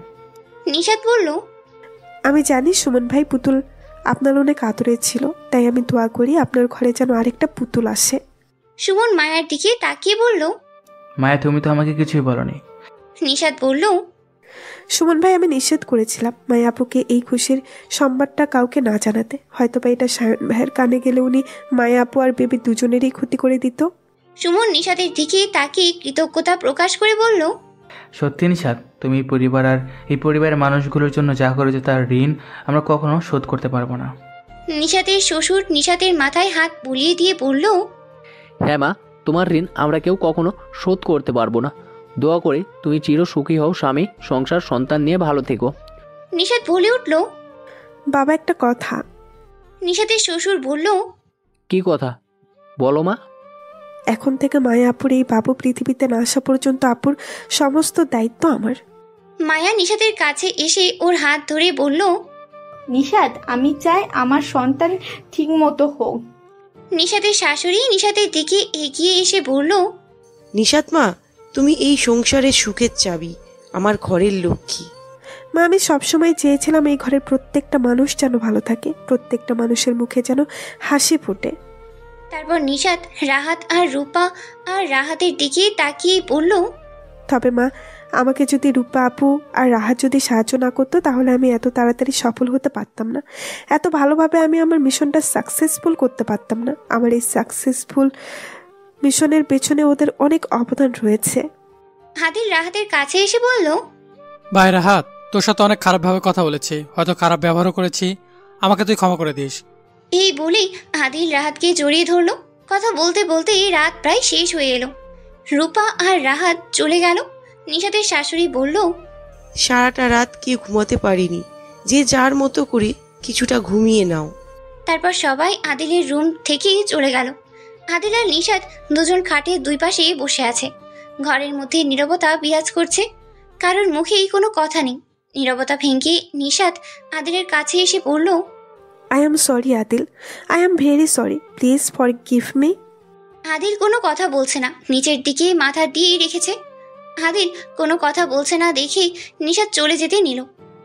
নিশাত বলল, আমি জানি সুমন ভাই পুতুল আপনার অনেক আদরের ছিল, তাই আমি দোয়া করি আপনার ঘরে যেন আরেকটা পুতুল আসে। সুমন মায়ার দিকে তাকিয়ে বলল, মায়া তুমি তো আমাকে কিছুই বলনি। নিশাত বলল, সুমন ভাই আমি নিষেধ করেছিলাম মায়া আপুকে এই খুশির সংবাদটা কাউকে না জানাতে। হয়তো বা এটা সায়ন ভাইয়ের কানে গেলে উনি মায়া আপু আর বেবি দুজনেরই ক্ষতি করে দিত। সুমন নিশাতের দিকে তাকিয়ে কৃতজ্ঞতা প্রকাশ করে বলল, সত্যি নিশাত, তুমি এই পরিবার আর এই পরিবারের মানুষগুলোর জন্য যা করেছো তার ঋণ আমরা কখনো শোধ করতে পারবো না। নিশাতের শ্বশুর নিশাতের মাথায় হাত বুলিয়ে দিয়ে বলল, হ্যাঁ মা, তোমার ঋণ আমরা কেউ কখনো শোধ করতে পারবো না। দোয়া করে তুমি চির সুখী হও, স্বামী সংসার সন্তান নিয়ে ভালো থেকো। নিশাত বলে উঠল, বাবা একটা কথা। নিশাতের শ্বশুর বলল, কি কথা বলো মা? এখন থেকে মায়া আপুর এই বাবু পৃথিবীতে না আসা পর্যন্ত আপুর সমস্ত দায়িত্ব আমার। মায়া নিশাতের কাছে এসে ওর হাত ধরে বলল, নিশাত, আমি চাই আমার সন্তান ঠিক মতো হোক। নিশাতের শাশুড়ি নিশাতের দিকে এগিয়ে এসে বলল, নিশাত মা, তুমি এই সংসারের সুখের চাবি, আমার ঘরের লক্ষ্মী। মা, আমি সবসময় চেয়েছিলাম এই ঘরের প্রত্যেকটা মানুষ যেন ভালো থাকে, প্রত্যেকটা মানুষের মুখে যেন হাসি ফোটে। তারপর নিশাত রাহাত আর রূপা আর রাহাতের দিকে তাকিয়ে বলল, তবে মা, আমাকে যদি রূপা আপু আর রাহাত যদি সাহায্য না করতো তাহলে আমি এত তাড়াতাড়ি সফল হতে পারতাম না, এত ভালোভাবে আমি আমার মিশনটা সাকসেসফুল করতে পারতাম না। আমার এই সাকসেসফুল মিশনের পেছনে ওদের অনেক অবদান রয়েছে। আদিল রাহাতের কাছে এসে বলল, ভাই রাহাত, তোর সাথে অনেক খারাপভাবে কথা বলেছি, হয়তো খারাপ ব্যবহারও করেছি, আমাকে তুই ক্ষমা করে দিস। এই বলেই আদিল রাহাতকে জড়িয়ে ধরলো। কথা বলতে বলতে রাত প্রায় শেষ হয়ে এলো। রূপা আর রাহাত চলে গেল। নিশাতের শাশুড়ি বলল, সারাটা রাত কেউ ঘুমাতে পারিনি, যে যার মতো করে কিছুটা ঘুমিয়ে নাও। তারপর সবাই আদিলের রুম থেকে চলে গেল। আদিল আর নিশাত দুজন খাটের দুই পাশে বসে আছে। ঘরের মধ্যে নীরবতা বিরাজ করছে, কারোর মুখেই কোনো কথা নেই। নীরবতা ভেঙে নিশাত আদিলের কাছে এসে বলল, I am sorry Adil, I am very sorry, please forgive me. Adil কোনো কথা বলছে না, নিচের দিকে মাথা দিয়ে রেখেছে। আদিল কোনো কথা বলছে না দেখে নিশাত চলে যেতে নিল।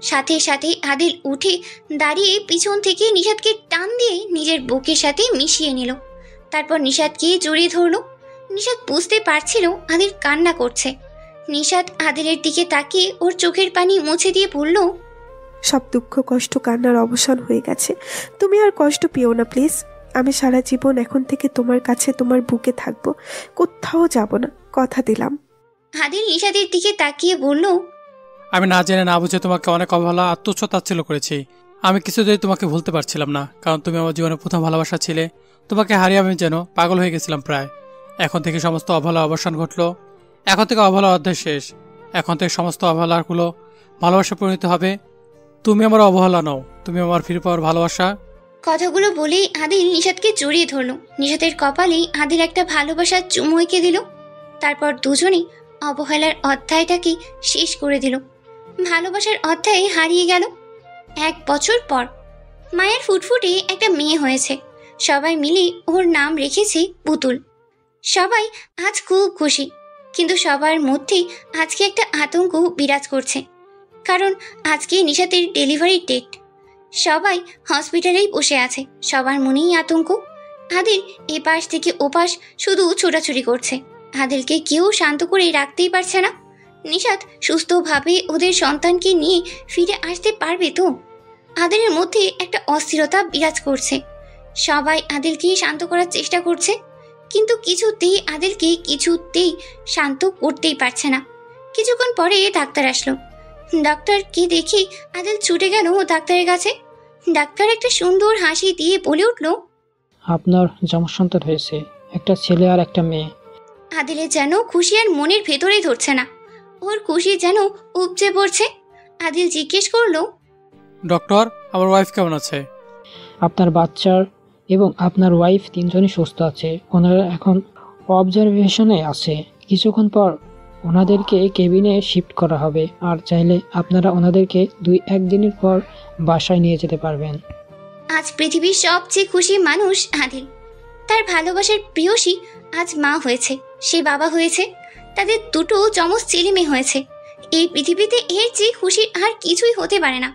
সাথে সাথে আদিল উঠে দাঁড়িয়ে পিছন থেকে নিশাতকে টান দিয়ে নিজের বুকের সাথে মিশিয়ে নিল। তারপর নিশাতকে জড়িয়ে ধরলো। নিশাত বুঝতে পারছিল আদিল কান্না করছে। নিশাত আদিলের দিকে তাকিয়ে ওর চোখের পানি মুছে দিয়ে বলল, সব দুঃখ কষ্ট কান্নার অবসান হয়ে গেছে, তুমি আর কষ্ট পেও না প্লিজ। আমি সারা জীবন এখন থেকে তোমার কাছে, তোমার বুকে থাকবো, কোথাও যাব না, কথা দিলাম। আদিল নিশাতের দিকে তাকিয়ে বলল, আমি না জেনে না বুঝে তোমাকে অনেক অবহেলা আর তুচ্ছ তাচ্ছিল্য করেছি। আমি কিছুতেই তোমাকে ভুলতে পারছিলাম না, কারণ তুমি আমার জীবনের প্রথম ভালোবাসা ছিলে। তোমাকে হারিয়ে আমি যেন পাগল হয়ে গেছিলাম প্রায়। এখন থেকে সমস্ত অবহেলা অবসান ঘটলো। এখন থেকে অবহেলা অধ্যায় শেষ। এখন থেকে সমস্ত অবহেলাগুলো ভালোবাসা পরিণত হবে। তুমি আমার অবহেলা নও, তুমি আমার ফিরে পাওয়ার ভালোবাসা। কথাগুলো বলেই আদিল নিশাতকে জড়িয়ে ধরলো। নিশাতের কপালেই আদিল একটা ভালোবাসার চুমু এঁকে দিল। তারপর দুজনেই অবহেলার অধ্যায়টাকে শেষ করে দিল। ভালোবাসার অধ্যায়ে হারিয়ে গেল। 1 বছর পর মায়ের ফুটফুটে একটা মেয়ে হয়েছে। সবাই মিলে ওর নাম রেখেছে পুতুল। সবাই আজ খুব খুশি, কিন্তু সবার মধ্যেই আজকে একটা আতঙ্ক বিরাজ করছে, কারণ আজকে নিশাতের ডেলিভারির ডেট। সবাই হসপিটালেই বসে আছে, সবার মনেই আতঙ্ক। আদিল এপাশ থেকে ওপাশ শুধু ছোটাছুটি করছে। আদিলকে কেউ শান্ত করে রাখতেই পারছে না। নিশাত সুস্থভাবে ওদের সন্তানকে নিয়ে ফিরে আসতে পারবে তো? আদিলের মধ্যে একটা অস্থিরতা বিরাজ করছে। সবাই আদিলকে শান্ত করার চেষ্টা করছে, কিন্তু আদিলকে কিছুতেই শান্ত করতেই পারছে না। কিছুক্ষণ পরে ডাক্তার আসলো। ডাক্তারকে দেখে আদিল ছুটে গেল ডাক্তারের কাছে। ডাক্তার একটা সুন্দর হাসি দিয়ে বলে উঠল, আপনার যমজ সন্তান হয়েছে, একটা ছেলে আর একটা মেয়ে। আদিলের যেন খুশি আর মনের ভেতরেই ধরছে না, ওর খুশি যেন উপচে পড়ছে। আদিল জিজ্ঞেস করলো, ডক্টর, আমার ওয়াইফ কেমন আছে? আপনার বাচ্চার এবং আপনার ওয়াইফ 3 জনই সুস্থ আছে। ওনারা এখন অবজারভেশনে আছে। কিছুক্ষণ পর ওনাদেরকে কেবিনে শিফট করা হবে, আর চাইলে আপনারা ওনাদেরকে 2-1 দিনের পর বাসায় নিয়ে যেতে পারবেন। আজ পৃথিবীর সবচেয়ে খুশি মানুষ আদিল। তার ভালোবাসার প্রিয়সী আজ মা হয়েছে, সে বাবা হয়েছে, তাদের 2 যমজ ছেলে মেয়ে হয়েছে। এই পৃথিবীতে এর চেয়ে খুশি আর কিছুই হতে পারে না।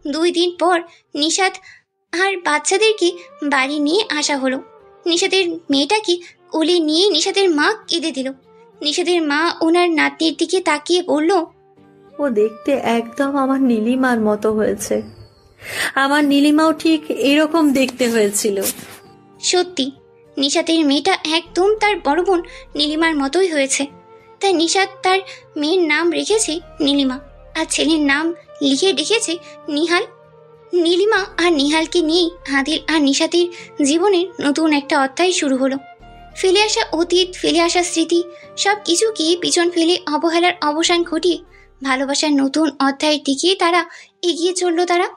2 দিন পর নিশাত আর বাচ্চাদেরকে বাড়ি নিয়ে আসা হলো। নিশাতের মেয়েটাকে কোলে নিয়ে নিশাতের মা কেঁদে দিল। নিশাতের মা ওনার নাতনির দিকে তাকিয়ে বলল, ও দেখতে একদম আমার নীলিমার মতো হয়েছে। আমার নীলিমাও ঠিক এরকম দেখতে হয়েছিল। সত্যি নিশাতের মেয়েটা একদম তার বড় বোন নীলিমার মতোই হয়েছে। তাই নিশাত তার মেয়ের নাম রেখেছে নীলিমা, আর ছেলের নাম লিখে রেখেছে নিহাল। নীলিমা আর নিহালকে নিয়েই আদিল আর নিশাতের জীবনের নতুন একটা অধ্যায় শুরু হলো। ফেলে আসা অতীত, ফেলে আসা স্মৃতি, সব কিছুকে পিছন ফেলে অবহেলার অবসান ঘটিয়ে ভালোবাসার নতুন অধ্যায়ের দিকে তারা এগিয়ে চলল। তারা